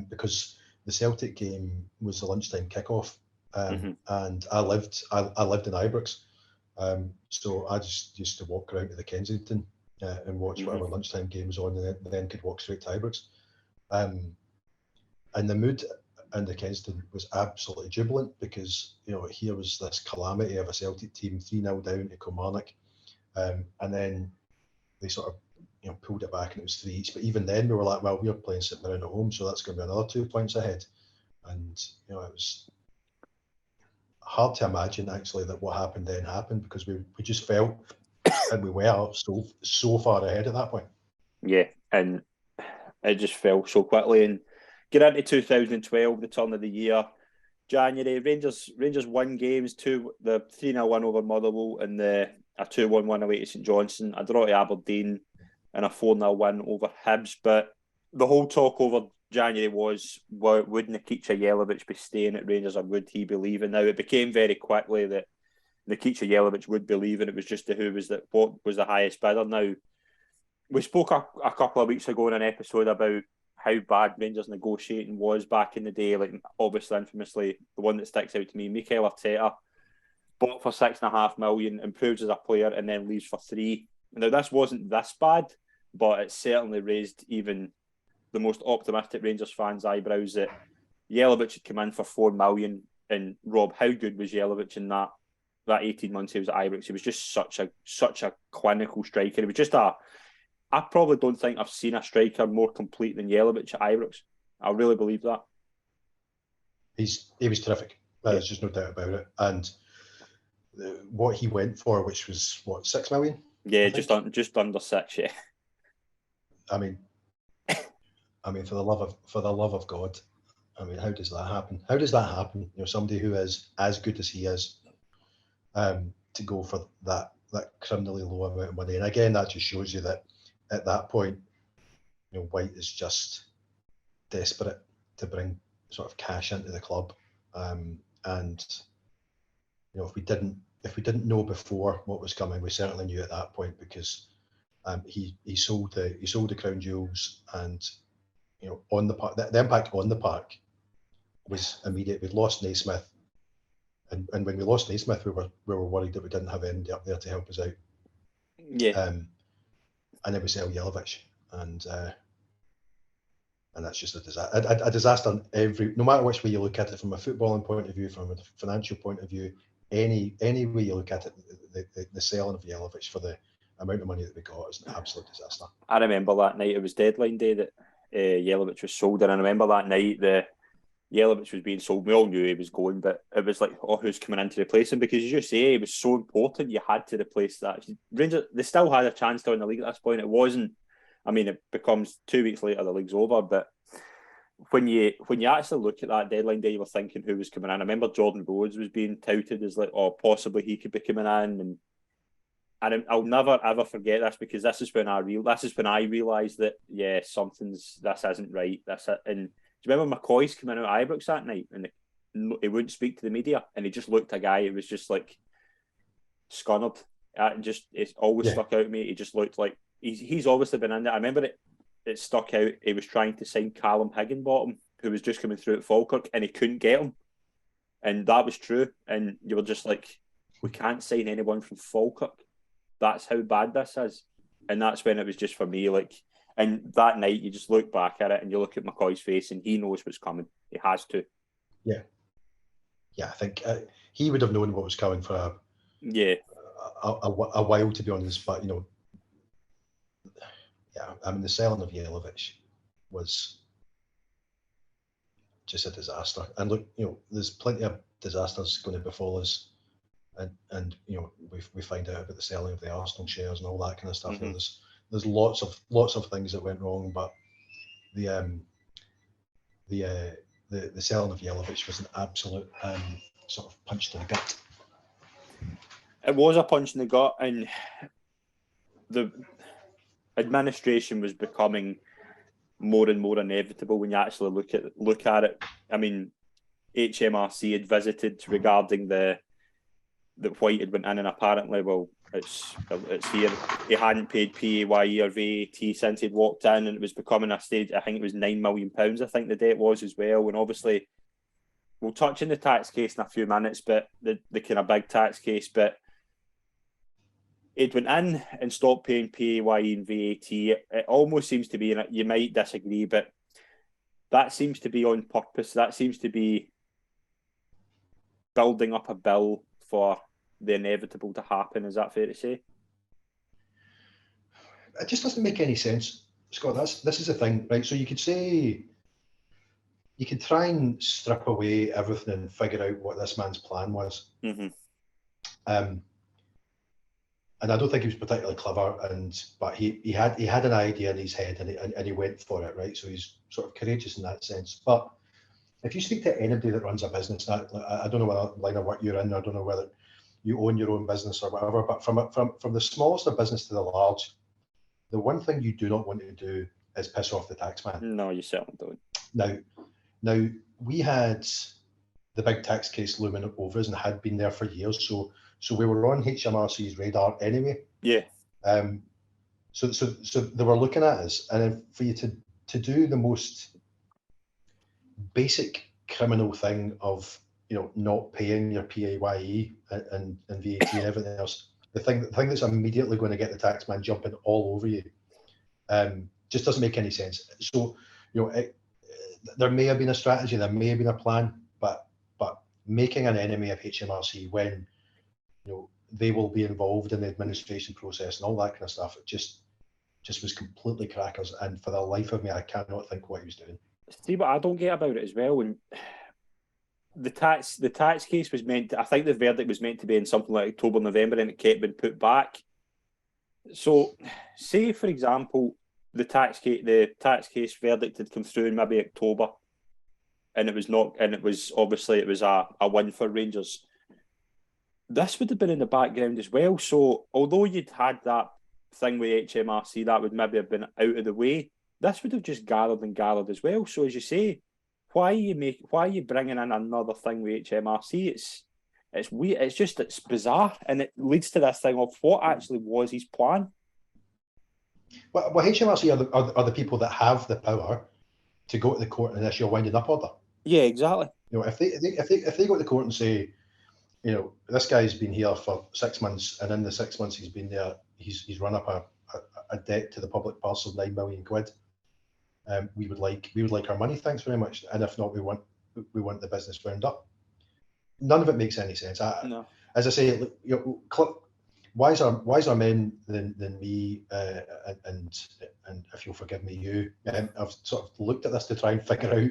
because the Celtic game was a lunchtime kickoff, and I lived in Ibrox, so I just used to walk around to the Kensington and watch whatever lunchtime game was on, and then could walk straight to Ibrox. And the mood in the Kensington was absolutely jubilant, because here was this calamity of a Celtic team 3-0 down to Kilmarnock, and then they sort of pulled it back and it was 3 each. But even then we were like, well, we're playing St Mirren at home, so that's going to be another 2 points ahead. And it was hard to imagine actually that what happened then happened, because we just felt and we were so far ahead at that point. Yeah, and it just fell so quickly. And get into 2012, the turn of the year, January, Rangers won games, the 3-0 win over Motherwell and a 2-1 win away to St Johnstone, a draw to Aberdeen and a 4-0 win over Hibs. But the whole talk over January was, would Nikica Jelavic be staying at Rangers, or would he be leaving? Now, it became very quickly that Nikica Jelavic would be leaving. It was just what was the highest bidder. Now, we spoke a couple of weeks ago in an episode about how bad Rangers negotiating was back in the day. Like, obviously, infamously, the one that sticks out to me, Mikel Arteta bought for $6.5 million, improves as a player, and then leaves for 3. Now, this wasn't this bad, but it certainly raised even the most optimistic Rangers fans' eyebrows that Jelavic had come in for $4 million. And Rob, how good was Jelavic in that 18 months he was at Ibrox? He was just such a clinical striker. It was just I probably don't think I've seen a striker more complete than Jelavic at Ibrox. I really believe that. He was terrific. There's just no doubt about it. And what he went for, which was what, $6 million? Yeah, just under 6. Yeah. I mean, for the love of God, I mean, how does that happen? How does that happen? Somebody who is as good as he is, to go for that criminally low amount of money. And again, that just shows you that at that point, Whyte is just desperate to bring sort of cash into the club. And if we didn't know before what was coming, we certainly knew at that point, because he sold the crown jewels, and on the park, the impact on the park was immediate. We'd lost Naismith, and when we lost Naismith, we were worried that we didn't have anybody up there to help us out. Yeah. And then we sell Jelavic, and that's just a disaster on no matter which way you look at it, from a footballing point of view, from a financial point of view, any way you look at it, the selling of Jelavic for the amount of money that we got is an absolute disaster. I remember that night, it was deadline day that Jelavic was sold, and I remember that night Jelavic was being sold. We all knew he was going, but it was like, oh, who's coming in to replace him? Because as you say, it was so important, you had to replace that. Rangers, they still had a chance to win the league at this point. It wasn't, I mean, it becomes 2 weeks later, the league's over, but when you actually look at that deadline day, you were thinking who was coming in. I remember Jordan Rhodes was being touted as like, oh, possibly he could be coming in, and I'll never ever forget this, because this is when I realised that this isn't right. And do you remember McCoy's coming out at Ibrox that night, and he wouldn't speak to the media, and he just looked a guy. It was just like scunnered. It's always stuck out to me. He just looked like he's obviously been in there. I remember it stuck out. He was trying to sign Callum Higginbottom, who was just coming through at Falkirk, and he couldn't get him. And that was true. And you were just like, we can't sign anyone from Falkirk. That's how bad this is. And that's when it was just for me, like, and that night you just look back at it and you look at McCoy's face and he knows what's coming. He has to. Yeah. Yeah, I think he would have known what was coming for a while, to be honest. But, I mean, the selling of Jelavic was just a disaster. And look, there's plenty of disasters going to befall us. And we find out about the selling of the Arsenal shares and all that kind of stuff. Mm-hmm. There's lots of things that went wrong, but the selling of Jelavic was an absolute sort of punch to the gut. It was a punch in the gut, and the administration was becoming more and more inevitable when you actually look at it. I mean, HMRC had visited regarding that Whyte had went in, and apparently, it's here. He hadn't paid PAYE or VAT since he'd walked in, and it was becoming a stage. I think it was £9 million. I think the debt was as well. And obviously, we'll touch on the tax case in a few minutes, but the kind of big tax case. But it went in and stopped paying PAYE and VAT. It almost seems to be, and you might disagree, but that seems to be on purpose. That seems to be building up a bill for the inevitable to happen. Is that fair to say? It just doesn't make any sense, Scott. This is the thing, right? So you could say, you could try and strip away everything and figure out what this man's plan was. Mm-hmm. And I don't think he was particularly clever, but he had an idea in his head, and he went for it, right? So he's sort of courageous in that sense. But if you speak to anybody that runs a business, I don't know what line of work you're in, I don't know whether you own your own business or whatever, but from the smallest of business to the large, the one thing you do not want to do is piss off the taxman. No, you certainly don't. Now we had the big tax case looming over us and had been there for years, so we were on HMRC's radar anyway. Yeah. So they were looking at us, and then for you to do the most basic criminal thing of not paying your PAYE and VAT and everything else, the thing that's immediately going to get the taxman jumping all over you, just doesn't make any sense. So there may have been a strategy, there may have been a plan, but making an enemy of HMRC when they will be involved in the administration process and all that kind of stuff, it just was completely crackers. And for the life of me, I cannot think what he was doing. See, what I don't get about it as well, when the tax case was meant to, I think the verdict was meant to be in something like October, November, and it kept being put back. So, say for example, the tax case verdict had come through in maybe October, and it was a win for Rangers. This would have been in the background as well. So, although you'd had that thing with HMRC, that would maybe have been out of the way, this would have just gathered as well. So, as you say, why are you bringing in another thing with HMRC? It's weird. It's bizarre, and it leads to this thing of what actually was his plan. Well, HMRC are the people that have the power to go to the court and issue a winding up order. Yeah, exactly. If they go to the court and say, this guy's been here for 6 months, and in the 6 months he's been there, he's run up a debt to the public purse of £9 million. We would like our money, thanks very much. And if not, we want the business wound up. None of it makes any sense. No. As I say, wiser men than me, and if you'll forgive me, you, I've sort of looked at this to try and figure out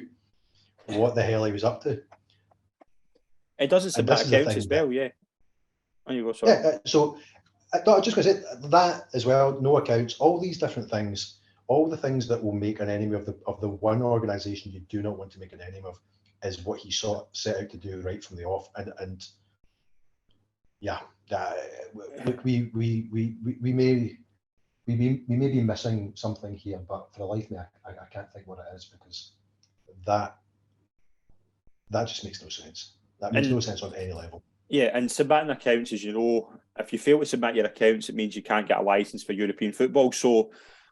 what the hell he was up to. It doesn't submit accounts as well, yeah. And you go, sorry. Yeah, so no, I'm just going to say that as well. No accounts, all these different things, all the things that will make an enemy of the one organisation you do not want to make an enemy of, is what he set out to do right from the off. And yeah, look, we may be missing something here, but for the life of me, I can't think what it is, because that just makes no sense. That makes no sense on any level. Yeah, and submitting accounts, as you know, if you fail to submit your accounts, it means you can't get a licence for European football. So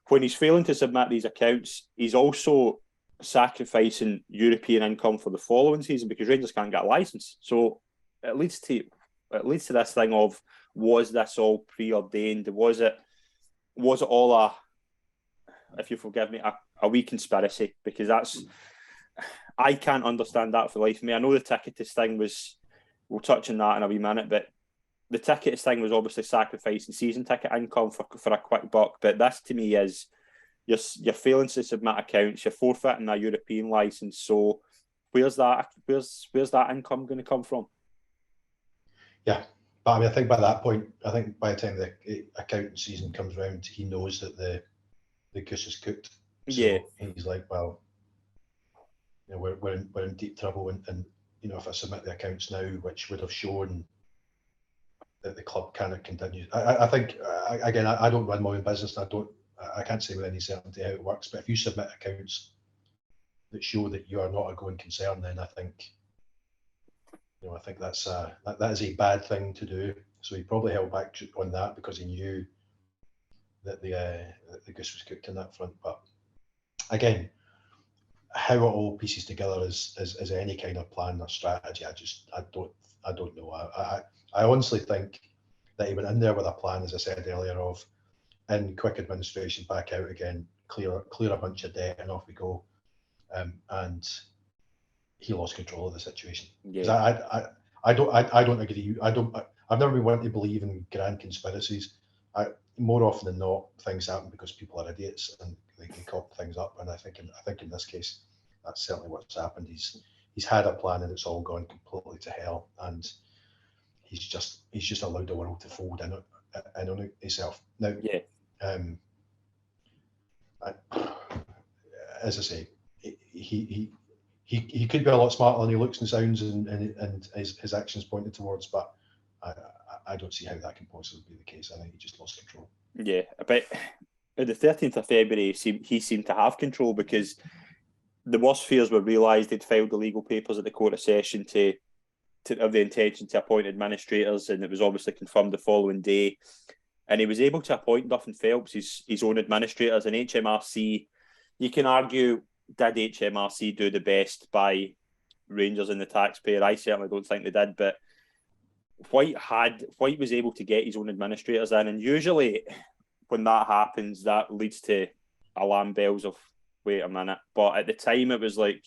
when he's failing to submit these accounts, he's also sacrificing European income for the following season, because Rangers can't get a licence. So it leads to this thing of, was this all preordained? Was it all a, if you forgive me, a wee conspiracy? Because I can't understand that for the life of me. I know the ticketing thing was, we'll touch on that in a wee minute, but the tickets thing was obviously sacrificing season ticket income for a quick buck. But this, to me, is you're failing to submit accounts, you're forfeiting a European licence. So where's that income going to come from? Yeah, but I mean, I think by that point, I think by the time the accounting season comes round, he knows that the goose is cooked. So yeah, he's like, well, you know, we're in deep trouble, and you know, if I submit the accounts now, which would have shown that the club cannot continue. I think again, I don't run my own business, and I can't say with any certainty how it works. But if you submit accounts that show that you are not a going concern, then I think that's that is a bad thing to do. So he probably held back on that because he knew that the goose was cooked in that front. But again, how it all pieces together is any kind of plan or strategy. I don't know. I honestly think that he went in there with a plan, as I said earlier, of in quick administration, back out again, clear a bunch of debt, and off we go. And he lost control of the situation. Yeah. I don't agree. I've never been one to believe in grand conspiracies. More often than not, things happen because people are idiots and they can cock things up. And I think in this case, that's certainly what's happened. He's had a plan and it's all gone completely to hell. And he's just allowed the world to fold in on himself. Now, yeah. As I say, he could be a lot smarter than he looks and sounds, and his actions pointed towards, but I don't see how that can possibly be the case. I think he just lost control. Yeah, but on the 13th of February, he seemed to have control, because the worst fears were realised. They'd filed the legal papers at the Court of Session to have the intention to appoint administrators, and it was obviously confirmed the following day. And he was able to appoint Duff and Phelps, his own administrators, and HMRC. You can argue, did HMRC do the best by Rangers and the taxpayer? I certainly don't think they did, but Whyte was able to get his own administrators in, and usually when that happens, that leads to alarm bells of, wait a minute. But at the time, it was like,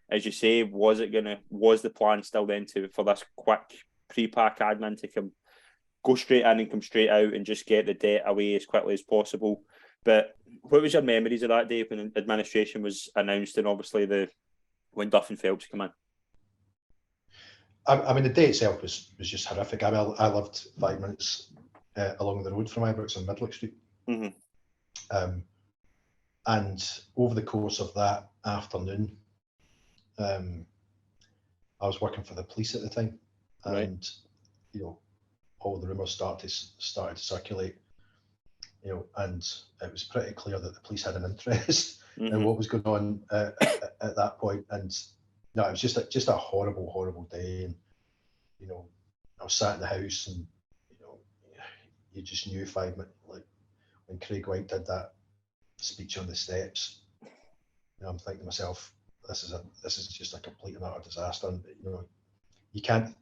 as you say, was the plan still then for this quick pre-pack admin to go straight in and come straight out and just get the debt away as quickly as possible? But what was your memories of that day when administration was announced, and obviously when Duff and Phelps come in? I mean, the day itself was just horrific. I mean, I lived 5 minutes along the road from Ibrox on Midlick Street. Mm-hmm. And over the course of that afternoon, I was working for the police at the time, and you know, all the rumours started to circulate. You know, and it was pretty clear that the police had an interest in what was going on at that point. And no, it was just a horrible, horrible day. And you know, I was sat in the house, and you know, you just knew 5 minutes, like when Craig Whyte did that speech on the steps. You know, I'm thinking to myself, this is just a complete and utter disaster. And you know, you can't.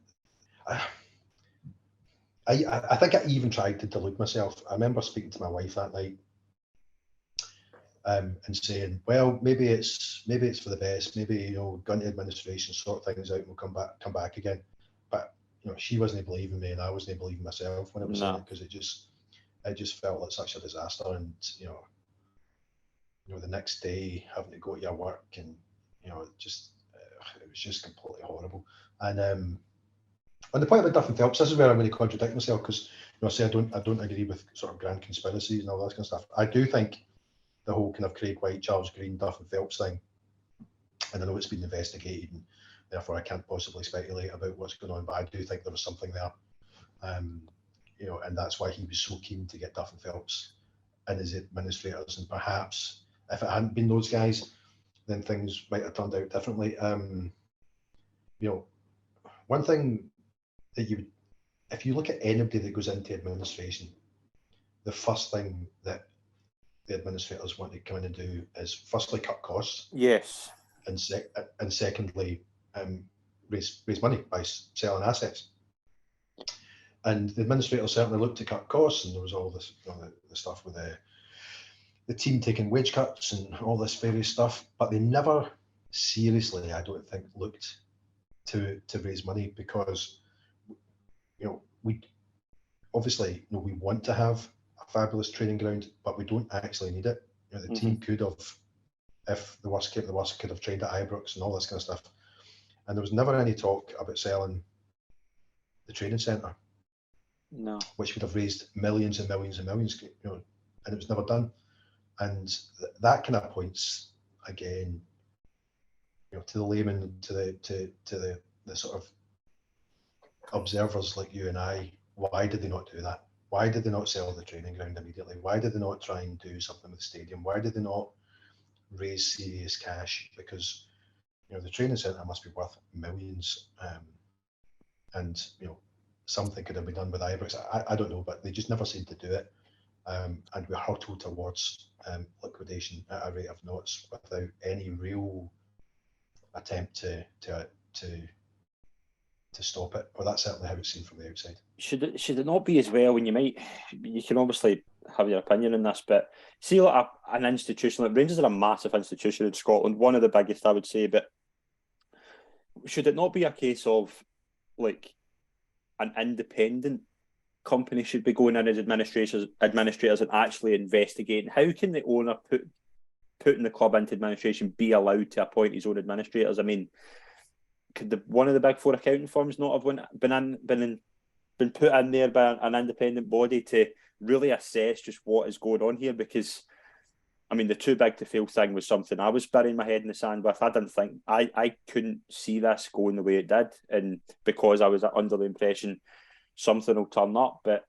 I think I even tried to delude myself. I remember speaking to my wife that night, and saying, well, maybe it's for the best, maybe go into administration, sort things out, and we'll come back again. But she wasn't believing me, and I wasn't believing myself when I was saying it, because it just felt like such a disaster. And the next day having to go to your work, and it was just completely horrible. And on the point about Duff and Phelps, this is where I'm going to contradict myself, because I say I don't agree with sort of grand conspiracies and all that kind of stuff. I do think the whole kind of Craig Whyte, Charles Green, Duff and Phelps thing, and I know it's been investigated, and therefore I can't possibly speculate about what's going on, but I do think there was something there, and that's why he was so keen to get Duff and Phelps in as administrators. And perhaps if it hadn't been those guys, then things might have turned out differently. One thing that if you look at anybody that goes into administration, the first thing that the administrators want to come in and do is firstly cut costs. Yes. And secondly, raise money by selling assets. And the administrators certainly looked to cut costs, and there was all this, the stuff with the team taking wage cuts and all this various stuff, but they never seriously, I don't think, looked to raise money, because we obviously we want to have a fabulous training ground, but we don't actually need it. The team could have, if the worst came to the worst, could have trained at Ibrox and all this kind of stuff. And there was never any talk about selling the training centre. No. Which would have raised millions and millions and millions, and it was never done. And that kind of points again, to the layman, to the sort of observers like you and I. Why did they not do that? Why did they not sell the training ground immediately? Why did they not try and do something with the stadium? Why did they not raise serious cash? Because the training centre must be worth millions, and something could have been done with Ibrox. I don't know, but they just never seemed to do it, and we're hurtled towards liquidation at a rate of knots without any real attempt to stop it. Well, that's certainly how it's seen from the outside. Should it not be as well? When you can obviously have your opinion on this, but see, like an institution like Rangers are a massive institution in Scotland, one of the biggest, I would say. But should it not be a case of like an independent company should be going in as administrators and actually investigating? How can the owner putting the club into administration be allowed to appoint his own administrators? I mean, could one of the big four accounting firms not have been put in there by an independent body to really assess just what is going on here? Because I mean, the too big to fail thing was something I was burying my head in the sand with. I didn't think I couldn't see this going the way it did, and because I was under the impression something will turn up. But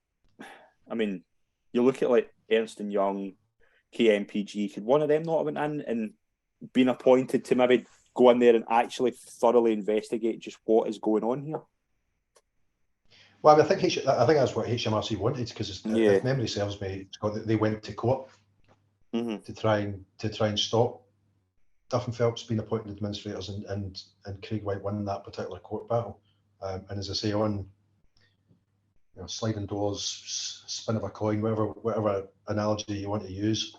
I mean, you look at like Ernst & Young, KMPG. Could one of them not have went in and been appointed to maybe go in there and actually thoroughly investigate just what is going on here? Well, I mean, I think that's what HMRC wanted, because if memory serves me, they went to court to try and stop Duff and Phelps being appointed administrators, and Craig Whyte won that particular court battle. And as I say, on sliding doors, spin of a coin, whatever analogy you want to use,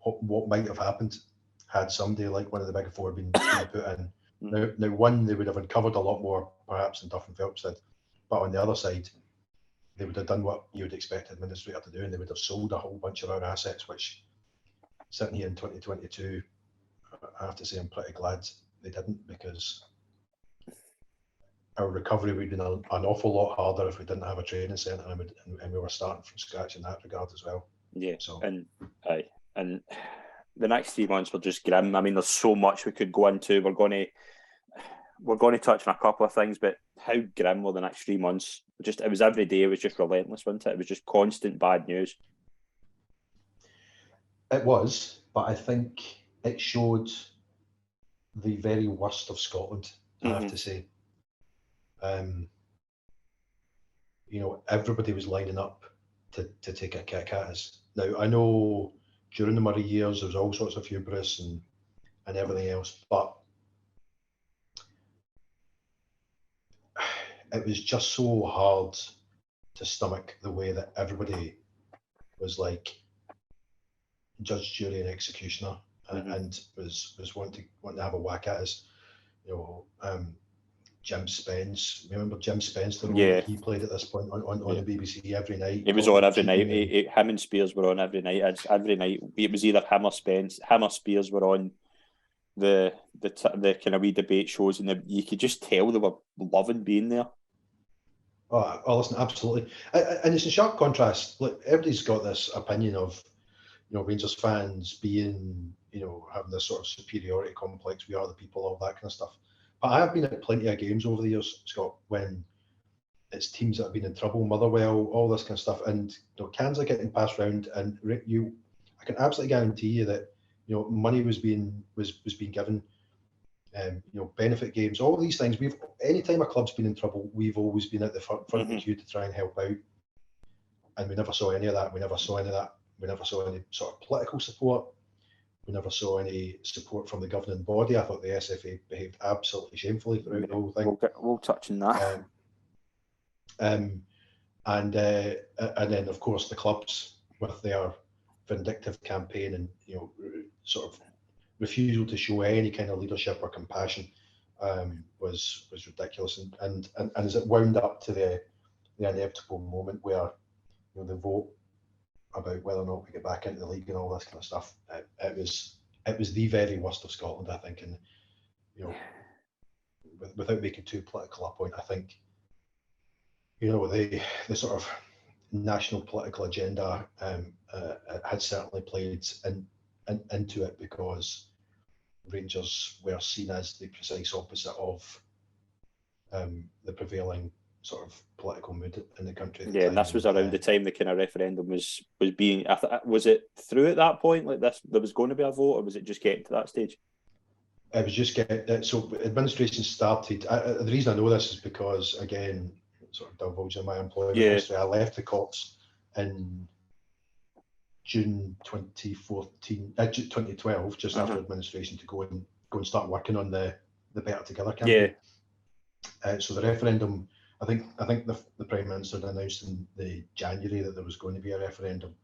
what might have happened had somebody like one of the big four been put in. Now, one, they would have uncovered a lot more perhaps than Duff and Phelps did, but on the other side, they would have done what you would expect an administrator to do, and they would have sold a whole bunch of our assets, which, sitting here in 2022, I have to say I'm pretty glad they didn't, because our recovery would have been an awful lot harder if we didn't have a training centre, and we were starting from scratch in that regard as well. Yeah, so. And the next 3 months were just grim. I mean, there's so much we could go into. We're going to touch on a couple of things, but how grim were the next 3 months? It was every day. It was just relentless, wasn't it? It was just constant bad news. It was, but I think it showed the very worst of Scotland, I have to say. Everybody was lining up to take a kick at us. Now, I know during the Murray years there was all sorts of hubris and everything else, but it was just so hard to stomach the way that everybody was like, judge, jury, and executioner, and was wanting to have a whack at us. Jim Spence. Remember Jim Spence, the role that he played at this point on the BBC every night? He was on every night. Him and Spears were on every night. Every night it was either him or Spence. Him or Spears were on the kind of wee debate shows, and you could just tell they were loving being there. Oh, listen, absolutely. And it's in sharp contrast. Like, everybody's got this opinion of, Rangers fans being, having this sort of superiority complex. We are the people, all that kind of stuff. But I have been at plenty of games over the years, Scott, when it's teams that have been in trouble, Motherwell, all this kind of stuff, and cans are getting passed around, and I can absolutely guarantee you that money was being given, benefit games, all these things. Anytime a club's been in trouble, we've always been at the front of the queue to try and help out, and we never saw any of that. We never saw any sort of political support. We never saw any support from the governing body. I thought the SFA behaved absolutely shamefully throughout the whole thing. We'll touch on that. And then of course the clubs with their vindictive campaign and sort of refusal to show any kind of leadership or compassion was ridiculous. And as it wound up to the inevitable moment where the vote about whether or not we get back into the league and all this kind of stuff, it was the very worst of Scotland, I think. And without making too political a point, I think the sort of national political agenda had certainly played into it, because Rangers were seen as the precise opposite of the prevailing sort of political mood in the country. And this was around the time the kind of referendum was being. Was it through at that point, like this, there was going to be a vote, or was it just getting to that stage? It was just getting. So administration started. The reason I know this is because, again, sort of divulging my employment history, I left the Cops in June 2012, just after administration, to go and start working on the Better Together campaign. So the referendum, I think the Prime Minister announced in the January that there was going to be a referendum,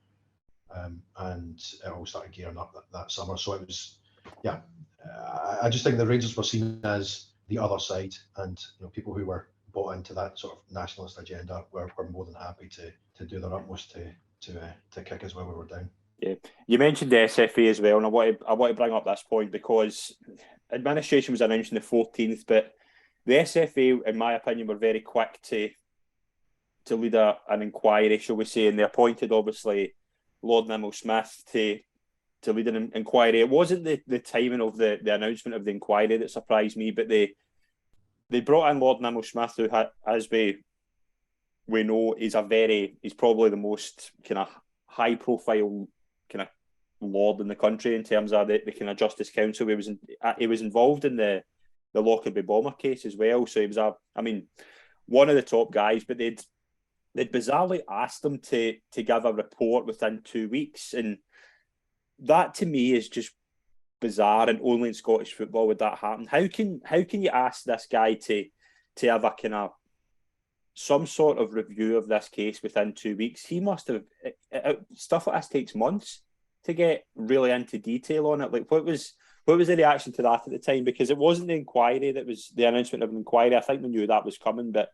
and it all started gearing up that summer. So it was, I just think the Rangers were seen as the other side, and people who were bought into that sort of nationalist agenda were more than happy to do their utmost to kick us where we were down. Yeah, you mentioned the SFA as well, and I want to bring up this point because administration was announced on the 14th, but the SFA, in my opinion, were very quick to lead an inquiry, shall we say, and they appointed, obviously, Lord Nimmo-Smith to lead an inquiry. It wasn't the timing of the announcement of the inquiry that surprised me, but they brought in Lord Nimmo-Smith, who, as we know, he's probably the most kind of high-profile kind of lord in the country in terms of the kind of Justice Council. He was involved in the Lockerbie bomber case as well. So he was one of the top guys, but they'd bizarrely asked him to give a report within 2 weeks, and that to me is just bizarre, and only in Scottish football would that happen. How can you ask this guy to have a kind of some sort of review of this case within 2 weeks? He must have stuff like this takes months to get really into detail on it. Like, what was the reaction to that at the time? Because it wasn't the inquiry that was the announcement of an inquiry. I think we knew that was coming, but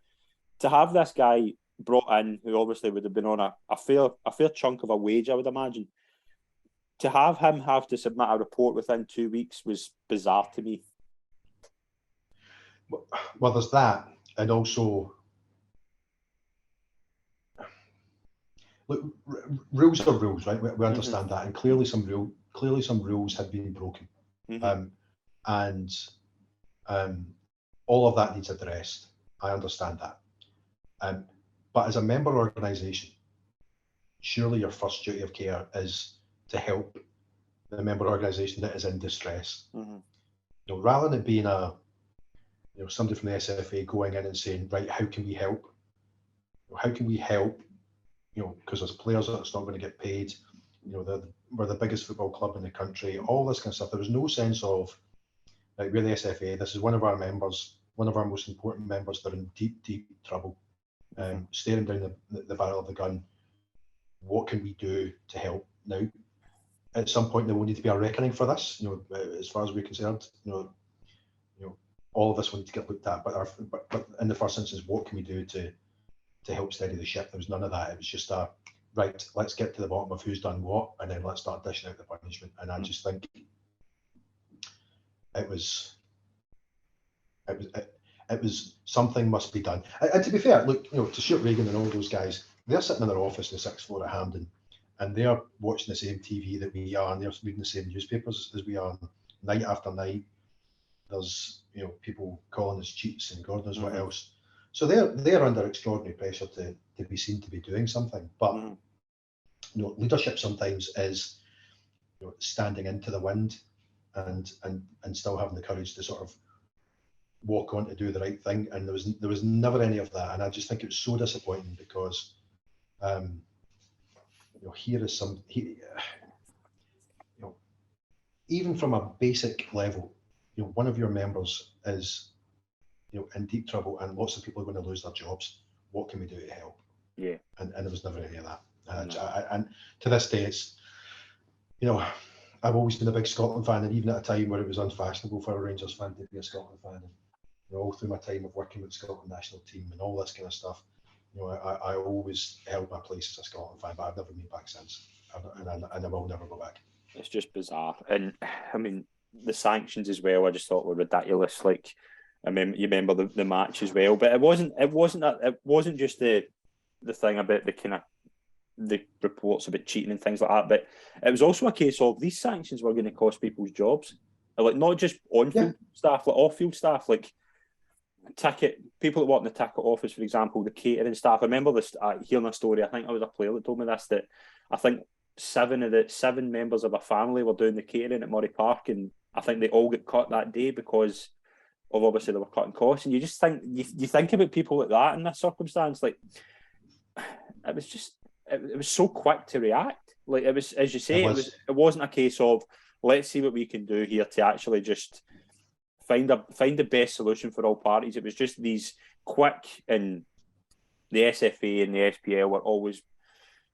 to have this guy brought in, who obviously would have been on a fair chunk of a wage, I would imagine, to have him have to submit a report within 2 weeks was bizarre to me. Well, there's that, and also, look, rules are rules, right? We understand that, and clearly some rules had been broken, and all of that needs addressed. I understand that, but as a member organisation, surely your first duty of care is to help the member organisation that is in distress. Rather than it being somebody from the SFA going in and saying, right, how can we help? How can we help? Because there's players that's not going to get paid. We're the biggest football club in the country. All this kind of stuff. There was no sense of, like, we're the SFA. This is one of our members, one of our most important members. They're in deep, deep trouble. Staring down the barrel of the gun. What can we do to help now? at some point there will need to be a reckoning for this. As far as we're concerned, all of this will need to get looked at. But in the first instance, what can we do to help steady the ship? There was none of that. It was just right, let's get to the bottom of who's done what, and then let's start dishing out the punishment. And I just think it was something must be done. And to be fair, look, to Stuart Regan and all those guys, they're sitting in their office in the 6th floor at Hampden, and they're watching the same TV that we are, and they're reading the same newspapers as we are, night after night. There's people calling us cheats and God knows what else. So they're under extraordinary pressure to be seen to be doing something. But leadership sometimes is standing into the wind and still having the courage to sort of walk on to do the right thing. And there was never any of that. And I just think it was so disappointing because here is even from a basic level, one of your members is in deep trouble and lots of people are going to lose their jobs. What can we do to help? Yeah. And there was never any of that. And to this day, it's I've always been a big Scotland fan, and even at a time where it was unfashionable for a Rangers fan to be a Scotland fan, and all through my time of working with the Scotland national team and all this kind of stuff, I always held my place as a Scotland fan, but I've never been back since, and I will never go back. It's just bizarre, and I mean the sanctions as well. I just thought were ridiculous. Like, I mean, you remember the match as well, but it wasn't just the thing about the reports about cheating and things like that, but it was also a case of these sanctions were going to cost people's jobs, like not just on-field staff, like off-field staff, like people that work in the ticket office, for example, the catering staff. I remember this hearing a story. I think it was a player that told me this, that I think 7 members of a family were doing the catering at Murray Park, and I think they all got cut that day because of obviously they were cutting costs. And you just think you think about people like that in this circumstance, like it was just. It was so quick to react. Like it was, as you say, it wasn't a case of let's see what we can do here to actually just find the best solution for all parties. It was just these quick, and the SFA and the SPL were always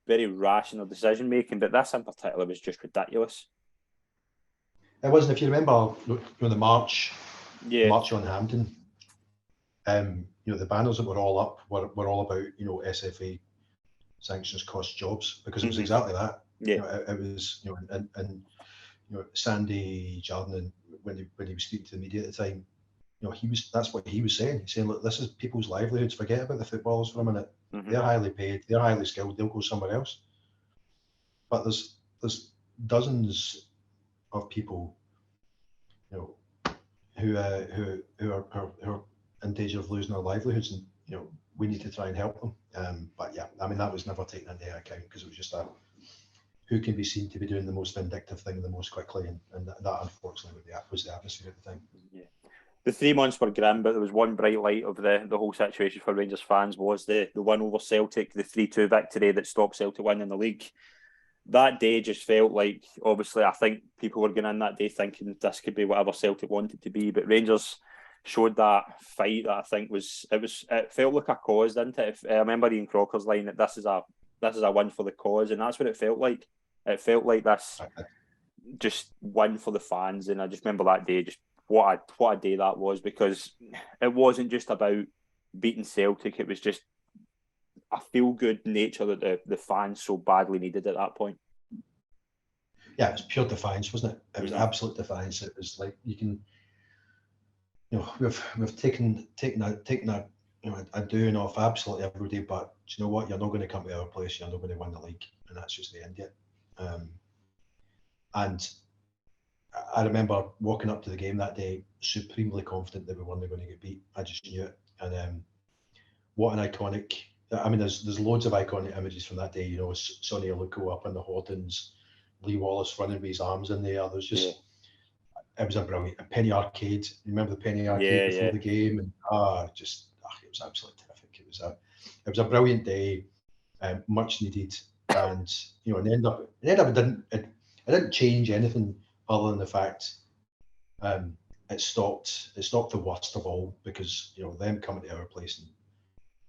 very rational decision making, but this in particular was just ridiculous. It wasn't. If you remember, the march on Hampden, the banners that were all up were all about SFA. Sanctions cost jobs, because it was exactly that. It was and Sandy Jardine, when he was speaking to the media at the time, that's what he was saying. He's saying, look, this is people's livelihoods. Forget about the footballers for a minute. They're highly paid. They're highly skilled. They'll go somewhere else. But there's dozens of people, who are in danger of losing their livelihoods, and we need to try and help them. But yeah, I mean, that was never taken into account, because it was just who can be seen to be doing the most vindictive thing the most quickly, and that unfortunately was the atmosphere at the time. Yeah. The 3 months were grim, but there was one bright light of the whole situation for Rangers fans was the win over Celtic, the 3-2 victory that stopped Celtic winning the league. That day just felt like, obviously, I think people were going in that day thinking this could be whatever Celtic wanted to be, but Rangers showed that fight that I think it felt like a cause, didn't it? I remember Ian Crocker's line that this is a win for the cause, and that's what it felt like. It felt like this just win for the fans, and I just remember that day, just what a day that was, because it wasn't just about beating Celtic, it was just a feel-good nature that the fans so badly needed at that point. Yeah, it was pure defiance, wasn't it? It was absolute defiance. It was like, you can, we've taken a doing off absolutely everybody, but do you know what? You're not going to come to our place. You're not going to win the league, and that's just the end of it. And I remember walking up to the game that day supremely confident that we weren't going to get beat. I just knew it. And what an iconic! I mean, there's loads of iconic images from that day. Sonny Aluko up in the Hoardings, Lee Wallace running with his arms in the air. There's just. It was a brilliant Penny Arcade. Remember the Penny Arcade before the game, and it was absolutely terrific. It was a brilliant day, much needed, and it didn't change anything other than the fact it stopped the worst of all, because them coming to our place and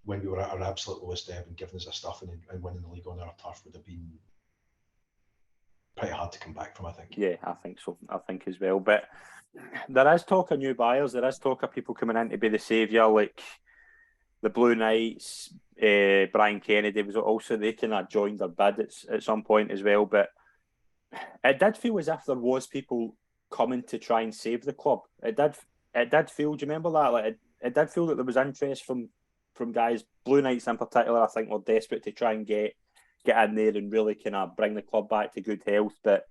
when we were at our absolute lowest ebb and giving us a stuffing and winning the league on our turf would have been pretty hard to come back from, I think. Yeah, I think so. I think as well. But there is talk of new buyers. There is talk of people coming in to be the saviour, like the Blue Knights. Brian Kennedy was also, they kind of joined their bid at some point as well. But it did feel as if there was people coming to try and save the club. It did feel. Do you remember that? Like it did feel that there was interest from guys. Blue Knights in particular, I think, were desperate to try and get in there and really kind of bring the club back to good health. But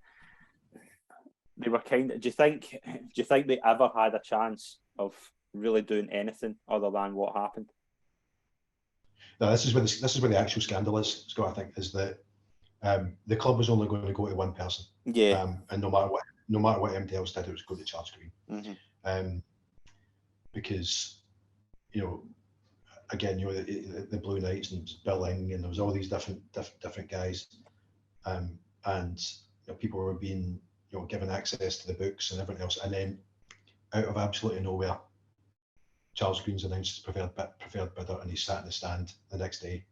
they were kind of. Do you think they ever had a chance of really doing anything other than what happened? No, this is where the actual scandal is, Scott. I think is that the club was only going to go to one person. Yeah. And no matter what MD else did, it was going to Charles Green. Mm-hmm. Because, you know, again, you know, the Blue Knights and Bill Ing, and there was all these different guys, and you know, people were being, you know, given access to the books and everything else, and then out of absolutely nowhere, Charles Green's announced his preferred bidder, and he sat in the stand the next day,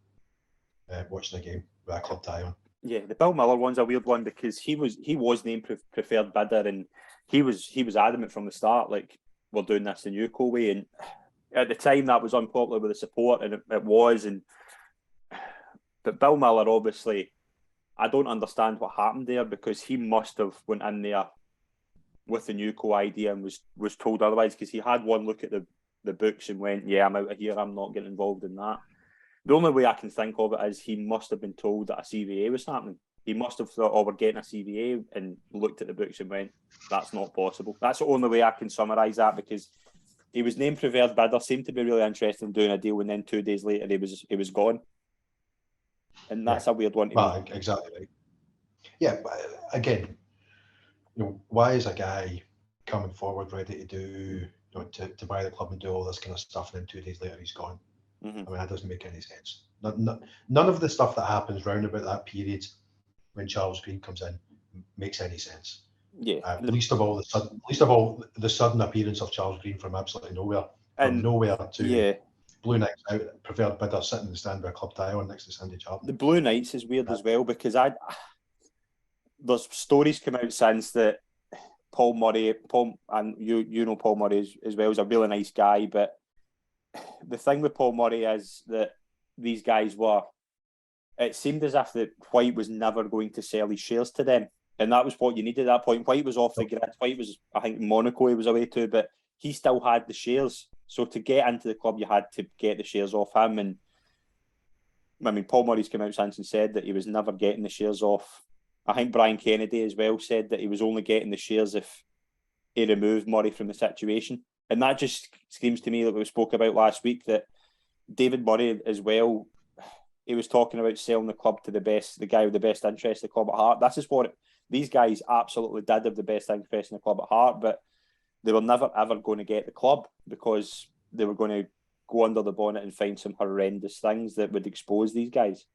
watching the game with a club tie on. Yeah, the Bill Miller one's a weird one because he was named preferred bidder, and he was adamant from the start, like, we're doing this the Newco way, and at the time that was unpopular with the support, and it was, but Bill Miller, obviously, I don't understand what happened there, because he must have went in there with the Newco idea and was told otherwise, because he had one look at the books and went, yeah, I'm out of here, I'm not getting involved in that. The only way I can think of it is he must have been told that a CVA was happening. He must have thought, oh, we're getting a CVA, and looked at the books and went, that's not possible. That's the only way I can summarise that, because he was named preferred bidder, seemed to be really interested in doing a deal, and then 2 days later he was gone. And that's a weird one to me. Exactly right. Yeah, but again, you know, why is a guy coming forward ready to do, you know, to buy the club and do all this kind of stuff, and then 2 days later he's gone? Mm-hmm. I mean, that doesn't make any sense. None of the stuff that happens round about that period when Charles Green comes in makes any sense. Yeah. Least of all the sudden appearance of Charles Green from absolutely nowhere, to Blue Knights out, preferred bidder sitting in the stand with a club tie on next to Sandy Charlton. The Blue Knights is weird as well, because there's stories come out since that Paul Murray, and you know Paul Murray as well, is a really nice guy, but the thing with Paul Murray is that these guys it seemed as if that Whyte was never going to sell his shares to them, and that was what you needed at that point. Whyte was off the grid. Whyte was, I think, Monaco he was away to, but he still had the shares. So to get into the club, you had to get the shares off him. And I mean, Paul Murray's come out since and said that he was never getting the shares off. I think Brian Kennedy as well said that he was only getting the shares if he removed Murray from the situation. And that just screams to me, like we spoke about last week, that David Murray as well, he was talking about selling the club to the guy with the best interest in the club at heart. This is what these guys absolutely did have the best interest in the club at heart, but they were never ever going to get the club, because they were going to go under the bonnet and find some horrendous things that would expose these guys.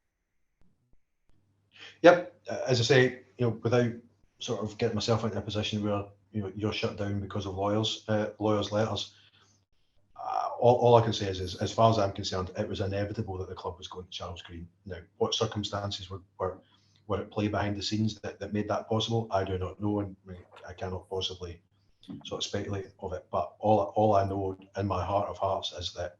Yep, as I say, you know, without sort of getting myself into a position where, you know, you're shut down because of lawyers' letters. All I can say is, as far as I'm concerned, it was inevitable that the club was going to Charles Green. Now, what circumstances were at play behind the scenes that made that possible, I do not know, and I cannot possibly sort of speculate of it. But all I know in my heart of hearts is that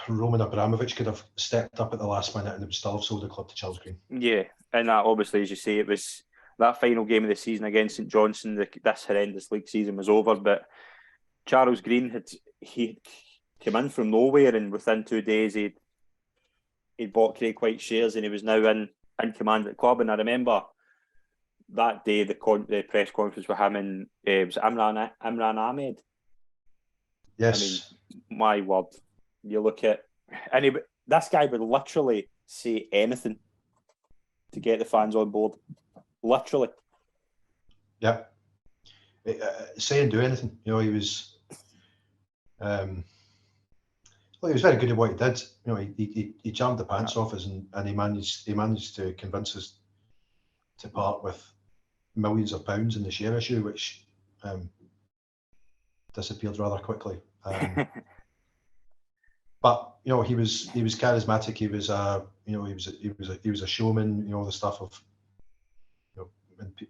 Roman Abramovich could have stepped up at the last minute and would still have sold the club to Charles Green. Yeah, and that, obviously, as you say, it was that final game of the season against St Johnstone. This horrendous league season was over, but Charles Green he came in from nowhere, and within 2 days he'd bought Craig Whyte shares, and he was now in command at the club. And I remember that day the press conference with him, and it was Imran Ahmed. Yes. I mean, my word, you look at this guy would literally say anything to get the fans on board. Literally. Yeah. Say and do anything. You know, he was. Well, he was very good at what he did. You know, he charmed the pants off us, and he managed to convince us to part with millions of pounds in the share issue, which disappeared rather quickly. But you know, he was charismatic. He was he was a showman. You know, the stuff of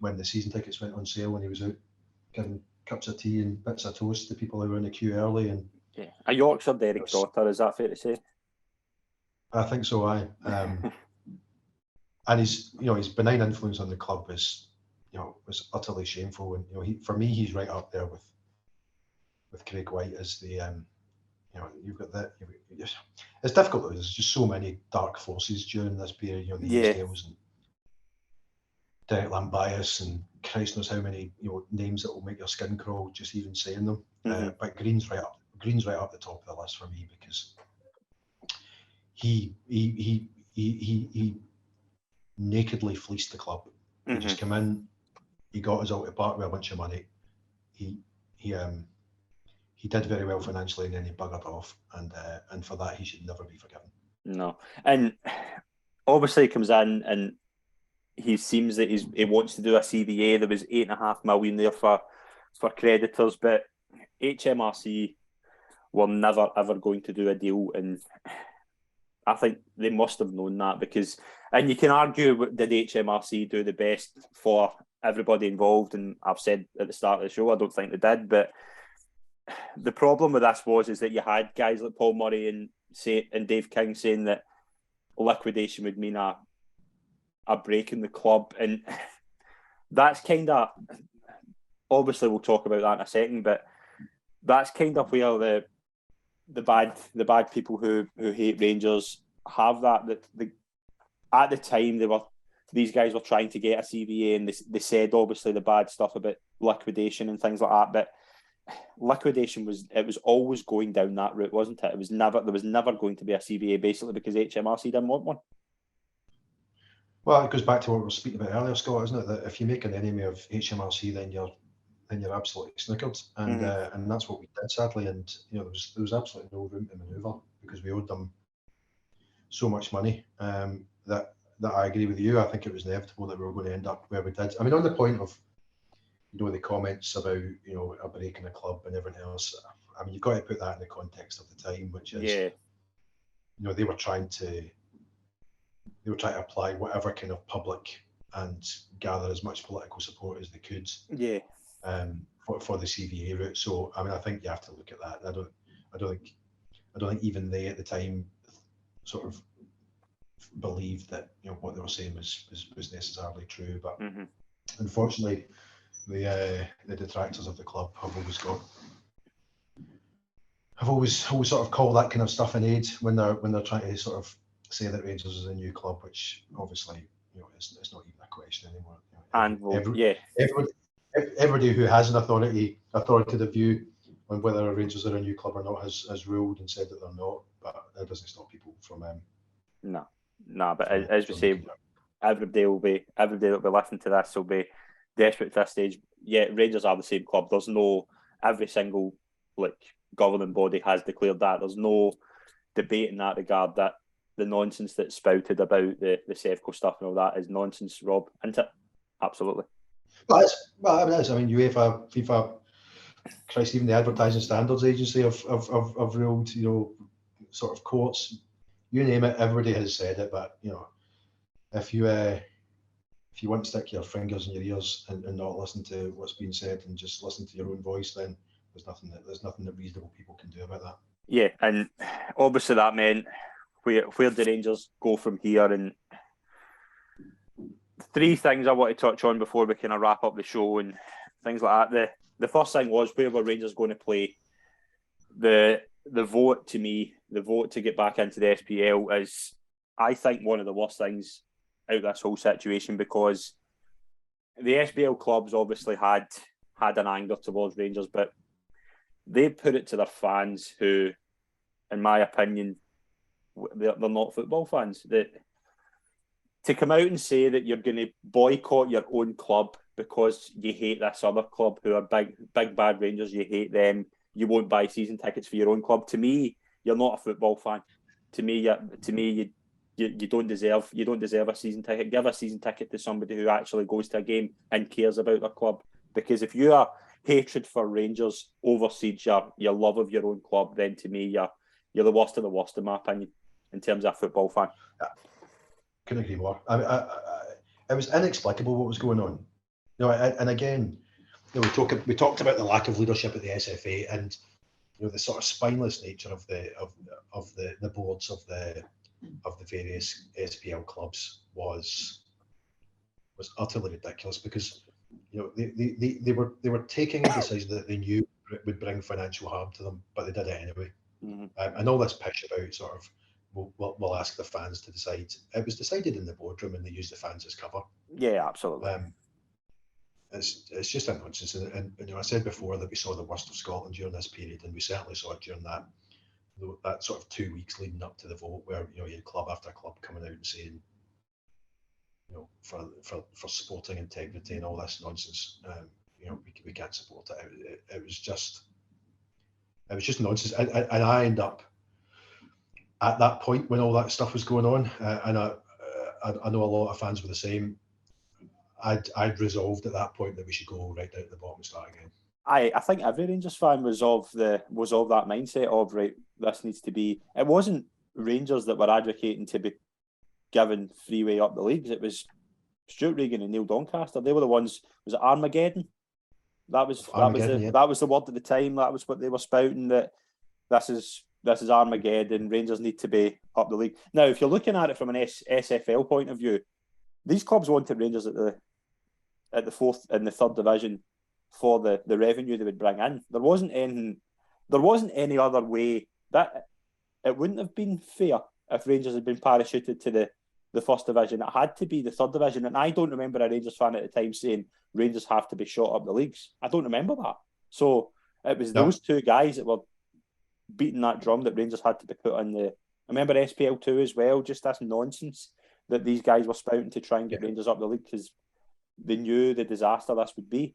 when the season tickets went on sale, when he was out giving cups of tea and bits of toast to people who were in the queue early. And a Yorkshire Derek daughter, is that fair to say? I think so. And his benign influence on the club was utterly shameful. And for me, he's right up there with Craig Whyte as the you've got that. It's difficult. There's just so many dark forces during this period. The Easdales and Derek Lambias and Christ knows how many names that will make your skin crawl just even saying them. But Green's right up the top of the list for me, because he nakedly fleeced the club. He just came in, he got us out to part with a bunch of money. He did very well financially, and then he buggered off, and for that he should never be forgiven. No, and obviously he comes in and he seems that he wants to do a CVA. There was $8.5 million there for creditors, but HMRC were never ever going to do a deal, and I think they must have known that, because, and you can argue, did HMRC do the best for everybody involved? And I've said at the start of the show, I don't think they did. But the problem with this is that you had guys like Paul Murray and Dave King saying that liquidation would mean a break in the club, and that's kind of, obviously we'll talk about that in a second, but that's kind of where the bad people who hate Rangers have that at the time these guys were trying to get a CVA, and they said obviously the bad stuff about liquidation and things like that, but liquidation was always going down that route, wasn't it? There was never going to be a CVA, basically because HMRC didn't want one. Well, it goes back to what we were speaking about earlier, Scott, isn't it? That if you make an enemy of HMRC, then you're absolutely snickered, and and that's what we did, sadly. And there was absolutely no room to manoeuvre, because we owed them so much money that I agree with you. I think it was inevitable that we were going to end up where we did. I mean, on the point of the comments about a break in the club and everything else, I mean, you've got to put that in the context of the time, which is they were trying to apply whatever kind of public and gather as much political support as they could. For the CVA route. So I mean, I think you have to look at that. I don't think even they at the time sort of believed that what they were saying was necessarily true. But unfortunately, the detractors of the club have always sort of called that kind of stuff an aid when they're trying to sort of say that Rangers is a new club, which obviously it's not even a question anymore. Everybody who has an authoritative view on whether Rangers are a new club or not has ruled and said that they're not, but that doesn't stop people from but as we say, everybody will be listening to this will be desperate at this stage. Rangers are the same club. There's no, every single governing body has declared that. There's no debate in that regard, that the nonsense that's spouted about the Sevco stuff and all that is nonsense, Rob, isn't it? Absolutely. It is. I mean, UEFA, FIFA, Christ, even the Advertising Standards Agency have ruled, sort of courts, you name it, everybody has said it. But if you want to stick your fingers in your ears and not listen to what's being said and just listen to your own voice, then there's nothing that reasonable people can do about that. Yeah, and obviously that meant where the Rangers go from here, and three things I want to touch on before we kind of wrap up the show and things like that. The first thing was, where were Rangers going to play? The vote, to me, the vote to get back into the SPL is, I think, one of the worst things out of this whole situation, because the SPL clubs obviously had an anger towards Rangers, but they put it to their fans who, in my opinion, they're not football fans. To come out and say that you're going to boycott your own club because you hate this other club who are big bad Rangers, you hate them, you won't buy season tickets for your own club. To me, you're not a football fan. To me, you don't deserve a season ticket. Give a season ticket to somebody who actually goes to a game and cares about their club. Because if your hatred for Rangers oversees your love of your own club, then to me you're the worst of the worst, in my opinion, in terms of a football fan. Couldn't agree more. It was inexplicable what was going on. No, and again, we talked about the lack of leadership at the SFA, and the sort of spineless nature of the boards of the various SPL clubs was utterly ridiculous, because they were taking a decision that they knew would bring financial harm to them, but they did it anyway. Mm-hmm. And all this pish about sort of we'll ask the fans to decide. It was decided in the boardroom, and they used the fans as cover. Yeah, absolutely. It's just a nonsense, and I said before that we saw the worst of Scotland during this period, and we certainly saw it during that sort of 2 weeks leading up to the vote, where you had club after club coming out and saying, for sporting integrity and all this nonsense, we can't support it. It was just nonsense, and I end up at that point when all that stuff was going on, and I know a lot of fans were the same. I'd resolved at that point that we should go right down to the bottom and start again. I think every Rangers fan was of that mindset of, right, this needs to be. It wasn't Rangers that were advocating to be given freeway up the leagues. It was Stuart Regan and Neil Doncaster. They were the ones. Was it Armageddon? That was the word at the time. That was what they were spouting. That this is Armageddon. Rangers need to be up the league. Now, if you're looking at it from an SFL point of view, these clubs wanted Rangers at the fourth and the third division for the revenue they would bring in. There wasn't any other way. That it wouldn't have been fair if Rangers had been parachuted to the first division. It had to be the third division, and I don't remember a Rangers fan at the time saying Rangers have to be shot up the leagues. I don't remember that. So it was those two guys that were beating that drum that Rangers had to be put on the. I remember SPL2 as well. Just this nonsense that these guys were spouting to try and get Rangers up the league because they knew the disaster this would be.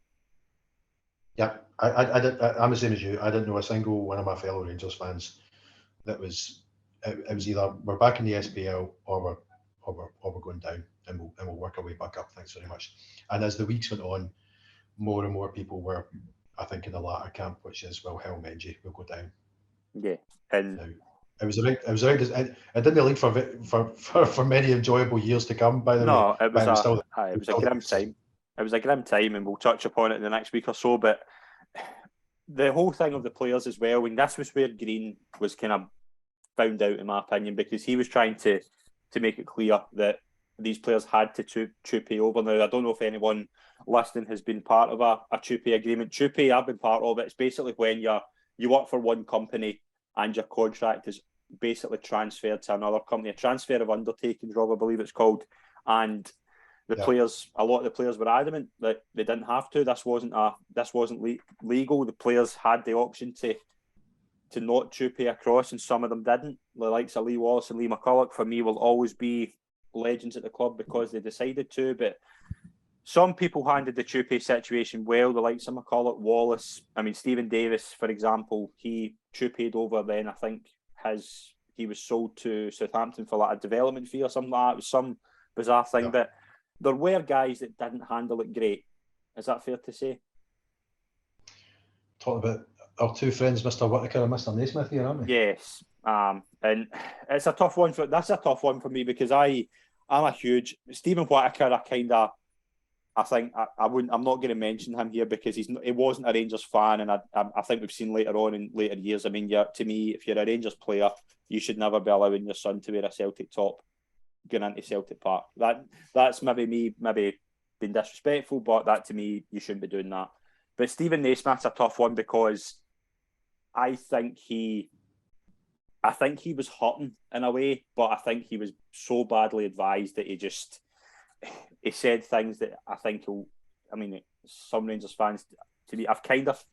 Yeah, I'm the same as you. I didn't know a single one of my fellow Rangers fans that was. It was either we're back in the SPL or we're going down, and we'll work our way back up. Thanks very much. And as the weeks went on, more and more people were, I think, in the latter camp, which is, well, hell, Menji, we'll go down. Yeah, and now, it was around. It didn't league for many enjoyable years to come. By the way, no, it was a grim time. It was a grim time, and we'll touch upon it in the next week or so. But the whole thing of the players as well, and this was where Green was kind of found out, in my opinion, because he was trying to make it clear that these players had to Chupi over. Now, I don't know if anyone listening has been part of a Chupi agreement. Chupi, I've been part of it. It's basically when you work for one company and your contract is basically transferred to another company, a transfer of undertakings, Rob, I believe it's called. And the players, a lot of the players were adamant that they didn't have to. This wasn't legal. The players had the option to not Chupi across, and some of them didn't. The likes of Lee Wallace and Lee McCulloch, for me, will always be legends at the club because they decided to. But some people handled the Chupi situation well. The likes of McCulloch, Wallace. I mean, Stephen Davis, for example, he Chupied over. Then I think he was sold to Southampton for like a development fee or something like that. It was some bizarre thing. Yeah. But there were guys that didn't handle it great. Is that fair to say? Talking about our two friends, Mr. Whittaker and Mr. Naismith here, aren't we? Yes. And it's a tough one that's a tough one for me because I'm a huge Stephen Whittaker. I'm not going to mention him here because he wasn't a Rangers fan, and I think we've seen later on in later years. I mean, to me, if you're a Rangers player, you should never be allowing your son to wear a Celtic top going into Celtic Park. That's maybe being disrespectful, but that to me, you shouldn't be doing that. But Stephen Naismith's a tough one because I think he was hurting in a way, but I think he was so badly advised that he said things that I think some Rangers fans, to me, I've kind of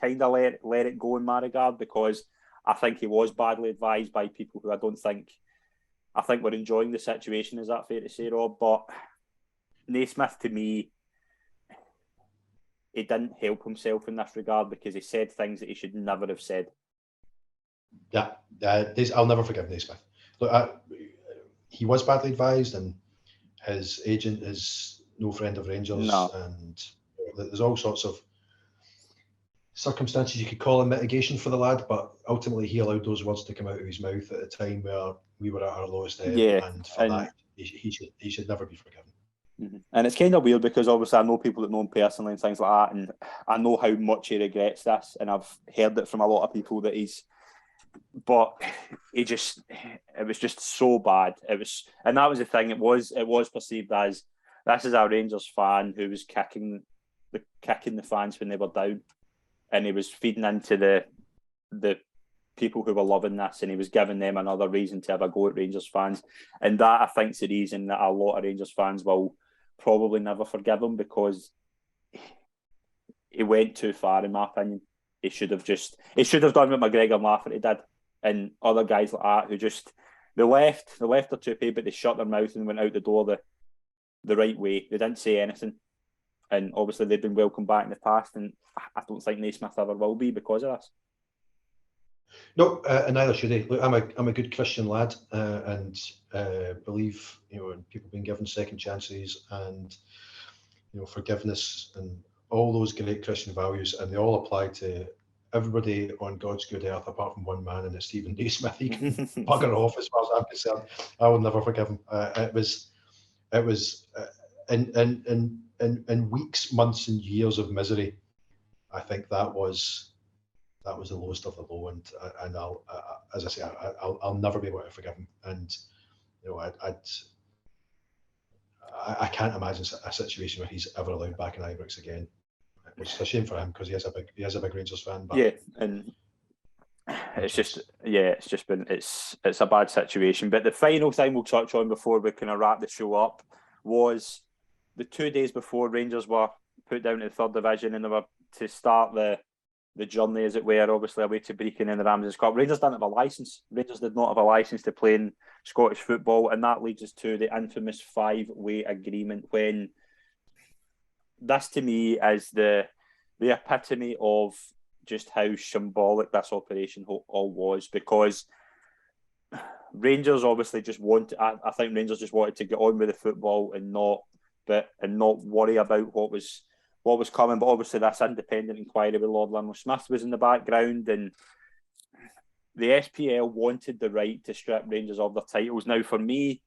let it go in my regard because I think he was badly advised by people who I think were enjoying the situation. Is that fair to say, Rob? But Naismith, to me, he didn't help himself in this regard because he said things that he should never have said. Yeah, I'll never forgive Naismith. Look, he was badly advised, and his agent is no friend of Rangers, and there's all sorts of circumstances you could call in mitigation for the lad, but ultimately he allowed those words to come out of his mouth at a time where we were at our lowest ebb, and for that he should never be forgiven. Mm-hmm. And it's kind of weird because obviously I know people that know him personally and things like that, and I know how much he regrets this, and I've heard it from a lot of people that but it was just so bad. And that was the thing. It was perceived as, this is a Rangers fan who was kicking the fans when they were down, and he was feeding into the people who were loving this, and he was giving them another reason to have a go at Rangers fans. And that, I think, is the reason that a lot of Rangers fans will probably never forgive him, because he went too far, in my opinion. He should have done what McGregor and Lafferty did, and other guys like that who just they left their toupee, but they shut their mouth and went out the door the right way. They didn't say anything, and obviously they've been welcomed back in the past, and I don't think Naismith ever will be because of this. No, and neither should he. Look, I'm a good Christian lad, and believe in people being given second chances and forgiveness and all those great Christian values, and they all apply to everybody on God's good earth apart from one man, and it's Steven Naismith. He can bugger off as far as I'm concerned. I will never forgive him. It was in weeks, months, and years of misery. I think that was the lowest of the low, and I'll, as I say, I'll never be able to forgive him. And I can't imagine a situation where he's ever allowed back in Ibrox again, which is a shame for him because he is a big Rangers fan. But yeah, and it's a bad situation. But the final thing we'll touch on before we kind of wrap the show up was the 2 days before Rangers were put down to the third division, and they were to start the journey, as it were, obviously away to Brecon in the Ramsden's Cup. Rangers didn't have a licence. Rangers did not have a licence to play in Scottish football, and that leads us to the infamous 5-way agreement, when this, to me, is the epitome of just how shambolic this operation all was, because Rangers obviously just wanted, I think Rangers just wanted to get on with the football and not worry about what was coming. But obviously this independent inquiry with Lord Lionel Smith was in the background, and the SPL wanted the right to strip Rangers of their titles. Now, for me,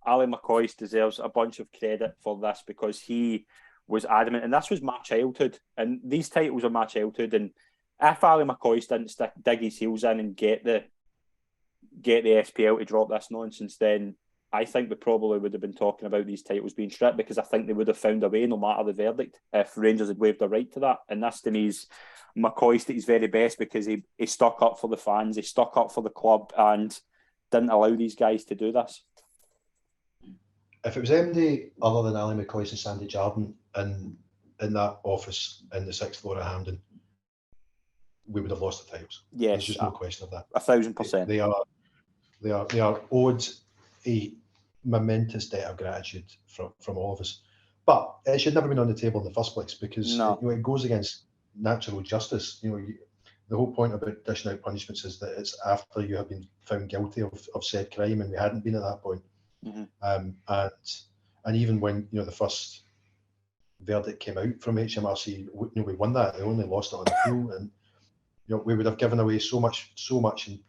Ali McCoist deserves a bunch of credit for this, because he was adamant, and this was my childhood, and these titles are my childhood, and if Ali McCoist didn't dig his heels in and get the SPL to drop this nonsense, then I think we probably would have been talking about these titles being stripped, because I think they would have found a way, no matter the verdict, if Rangers had waived their right to that. And this, to me, is McCoist at his very best, because he stuck up for the fans, he stuck up for the club, and didn't allow these guys to do this. If it was MD other than Ali McCoist and Sandy Jardine in that office in the 6th floor of Hampden, we would have lost the titles. Yes, there's just no question of that. 1,000%. They are owed a momentous debt of gratitude from all of us. But it should never have been on the table in the first place, because it goes against natural justice. The whole point about dishing out punishments is that it's after you have been found guilty of said crime, and we hadn't been at that point. Mm-hmm. And even when the first verdict came out from HMRC, we won that. They only lost it on appeal, and we would have given away so much,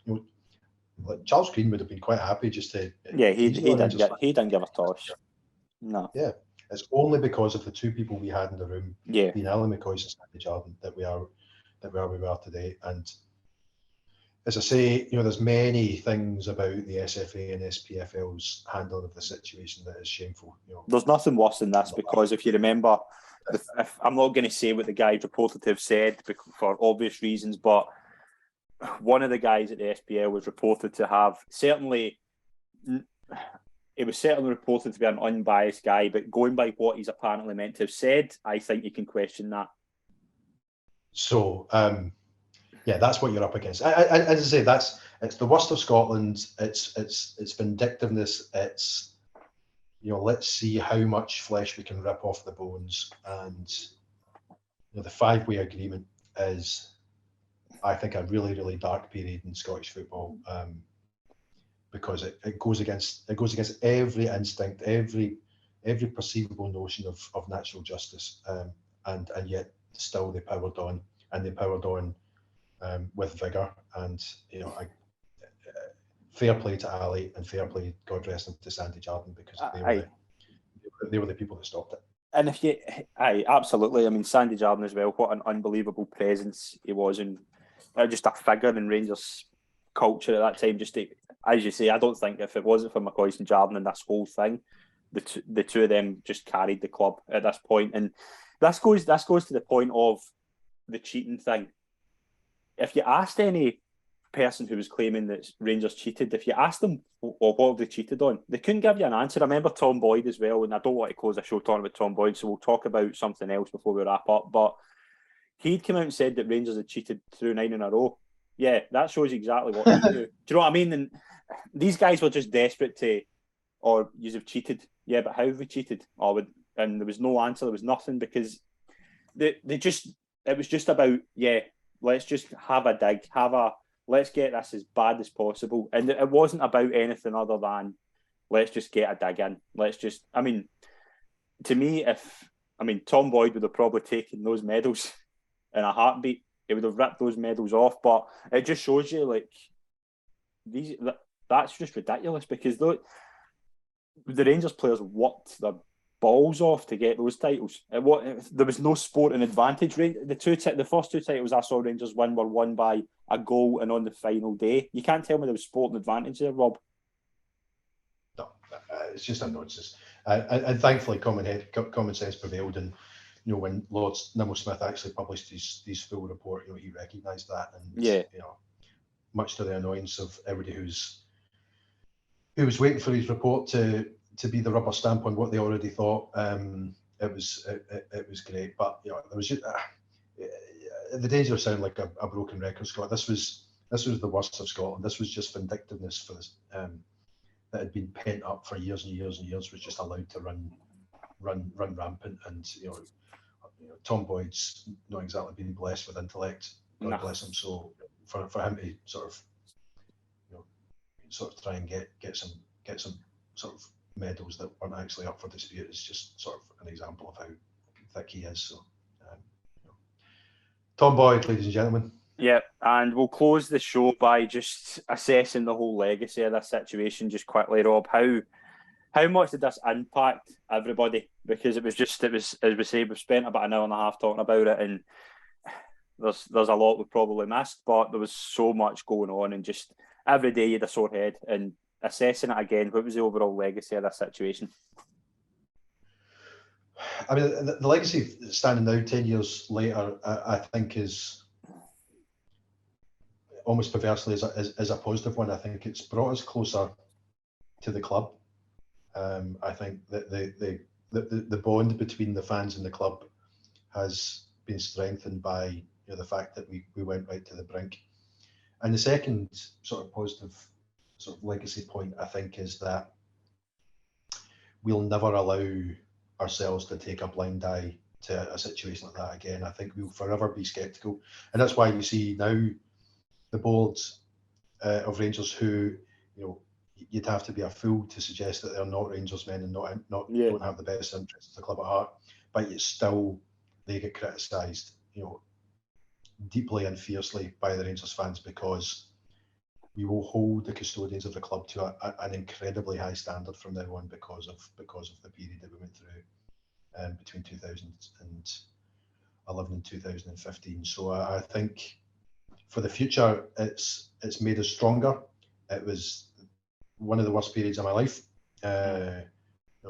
and like Charles Green would have been quite happy just to. Yeah, he didn't give a toss. No. Yeah, it's only because of the two people we had in the room, being Ali McCoist and Sandy Jardine, that we are where we are today. And as I say, there's many things about the SFA and SPFL's handling of the situation that is shameful. There's nothing worse than this, because if you remember, I'm not going to say what the guys reported to have said for obvious reasons, but one of the guys at the SPL was reported to have reported to be an unbiased guy, but going by what he's apparently meant to have said, I think you can question that. So, that's what you're up against. As I say, it's the worst of Scotland. It's vindictiveness. It's let's see how much flesh we can rip off the bones. And the 5-way agreement is, I think, a really, really dark period in Scottish football, because it goes against every instinct, every perceivable notion of natural justice, and yet still they powered on, and they powered on with vigour. And fair play to Ali, and fair play, God rest him, to Sandy Jardine, because they were the people that stopped it. And absolutely. I mean, Sandy Jardine as well. What an unbelievable presence he was, and just a figure in Rangers culture at that time. As you say, I don't think if it wasn't for McCoist and Jardine and this whole thing, the two of them just carried the club at this point. And this goes to the point of the cheating thing. If you asked any person who was claiming that Rangers cheated, if you asked them, what have they cheated on, they couldn't give you an answer. I remember Tom Boyd as well, and I don't want to close the show talking about Tom Boyd, so we'll talk about something else before we wrap up. But he'd come out and said that Rangers had cheated through 9 in a row. Yeah, that shows exactly what he do. Do you know what I mean? And these guys were just desperate to, or you have cheated. Yeah, but how have we cheated? And there was no answer. There was nothing, because it was just about, yeah, let's just have a dig, let's get this as bad as possible. And it wasn't about anything other than let's just get a dig in. To me, Tom Boyd would have probably taken those medals in a heartbeat. He would have ripped those medals off. But it just shows you, like, that's just ridiculous, because the Rangers players worked their balls off to get those titles. There was no sporting advantage. The first 2 titles I saw Rangers win were won by a goal and on the final day. You can't tell me there was sporting advantage there, Rob. No, it's just a nonsense. And thankfully, common sense prevailed. And when Lord Nimmo Smith actually published his full report, he recognised that. And much to the annoyance of everybody who was waiting for his report to be the rubber stamp on what they already thought. It was great, but there was just the danger of sounding like a broken record, Scott. This was the worst of Scotland. This was just vindictiveness for this, that had been pent up for years and years and years, was just allowed to run rampant. And Tom Boyd's not exactly been blessed with intellect. God bless him. So for him to sort of try and get some sort of medals that weren't actually up for dispute is just sort of an example of how thick he is. So, Tom Boyd, ladies and gentlemen. Yeah, and we'll close the show by just assessing the whole legacy of this situation just quickly, Rob. How much did this impact everybody? Because it was, as we say, we've spent about an hour and a half talking about it, and there's a lot we probably missed, but there was so much going on, and just every day you had a sore head. And assessing it again, what was the overall legacy of this situation? I mean, the legacy standing now 10 years later, I think is almost perversely is a positive one. I think it's brought us closer to the club. I think that the bond between the fans and the club has been strengthened by the fact that we went right to the brink. And the second sort of positive sort of legacy point, I think, is that we'll never allow ourselves to take a blind eye to a situation like that again. I think we'll forever be sceptical, and that's why we see now the board of Rangers who, you'd have to be a fool to suggest that they're not Rangers men and don't have the best interests of the club at heart, but yet still they get criticised, deeply and fiercely by the Rangers fans, because we will hold the custodians of the club to an incredibly high standard from now on because of the period that we went through between 2011 and 2015. So I think for the future, it's made us stronger. It was one of the worst periods of my life,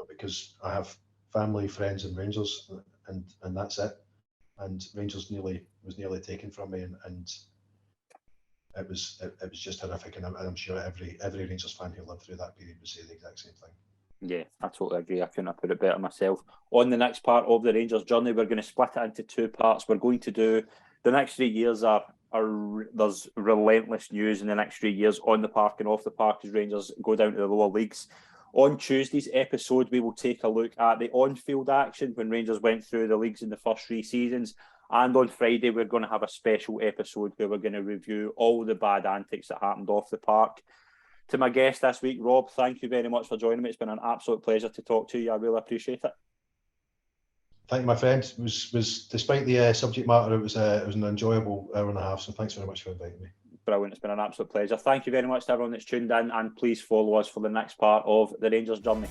because I have family, friends, and Rangers, and that's it. And Rangers was nearly taken from me, and it was just horrific. And I'm sure every Rangers fan who lived through that period would say the exact same thing. Yeah, I totally agree. I couldn't have put it better myself. On the next part of the Rangers journey, we're going to split it into 2 parts. We're going to do the next 3 years there's relentless news in the next 3 years on the park and off the park as Rangers go down to the lower leagues. On Tuesday's episode, we will take a look at the on-field action when Rangers went through the leagues in the first 3 seasons. And on Friday, we're going to have a special episode where we're going to review all the bad antics that happened off the park. To my guest this week, Rob, thank you very much for joining me. It's been an absolute pleasure to talk to you. I really appreciate it. Thank you, my friend. It was despite the subject matter, it was an enjoyable hour and a half. So thanks very much for inviting me. Brilliant. It's been an absolute pleasure. Thank you very much to everyone that's tuned in, and please follow us for the next part of the Rangers journey.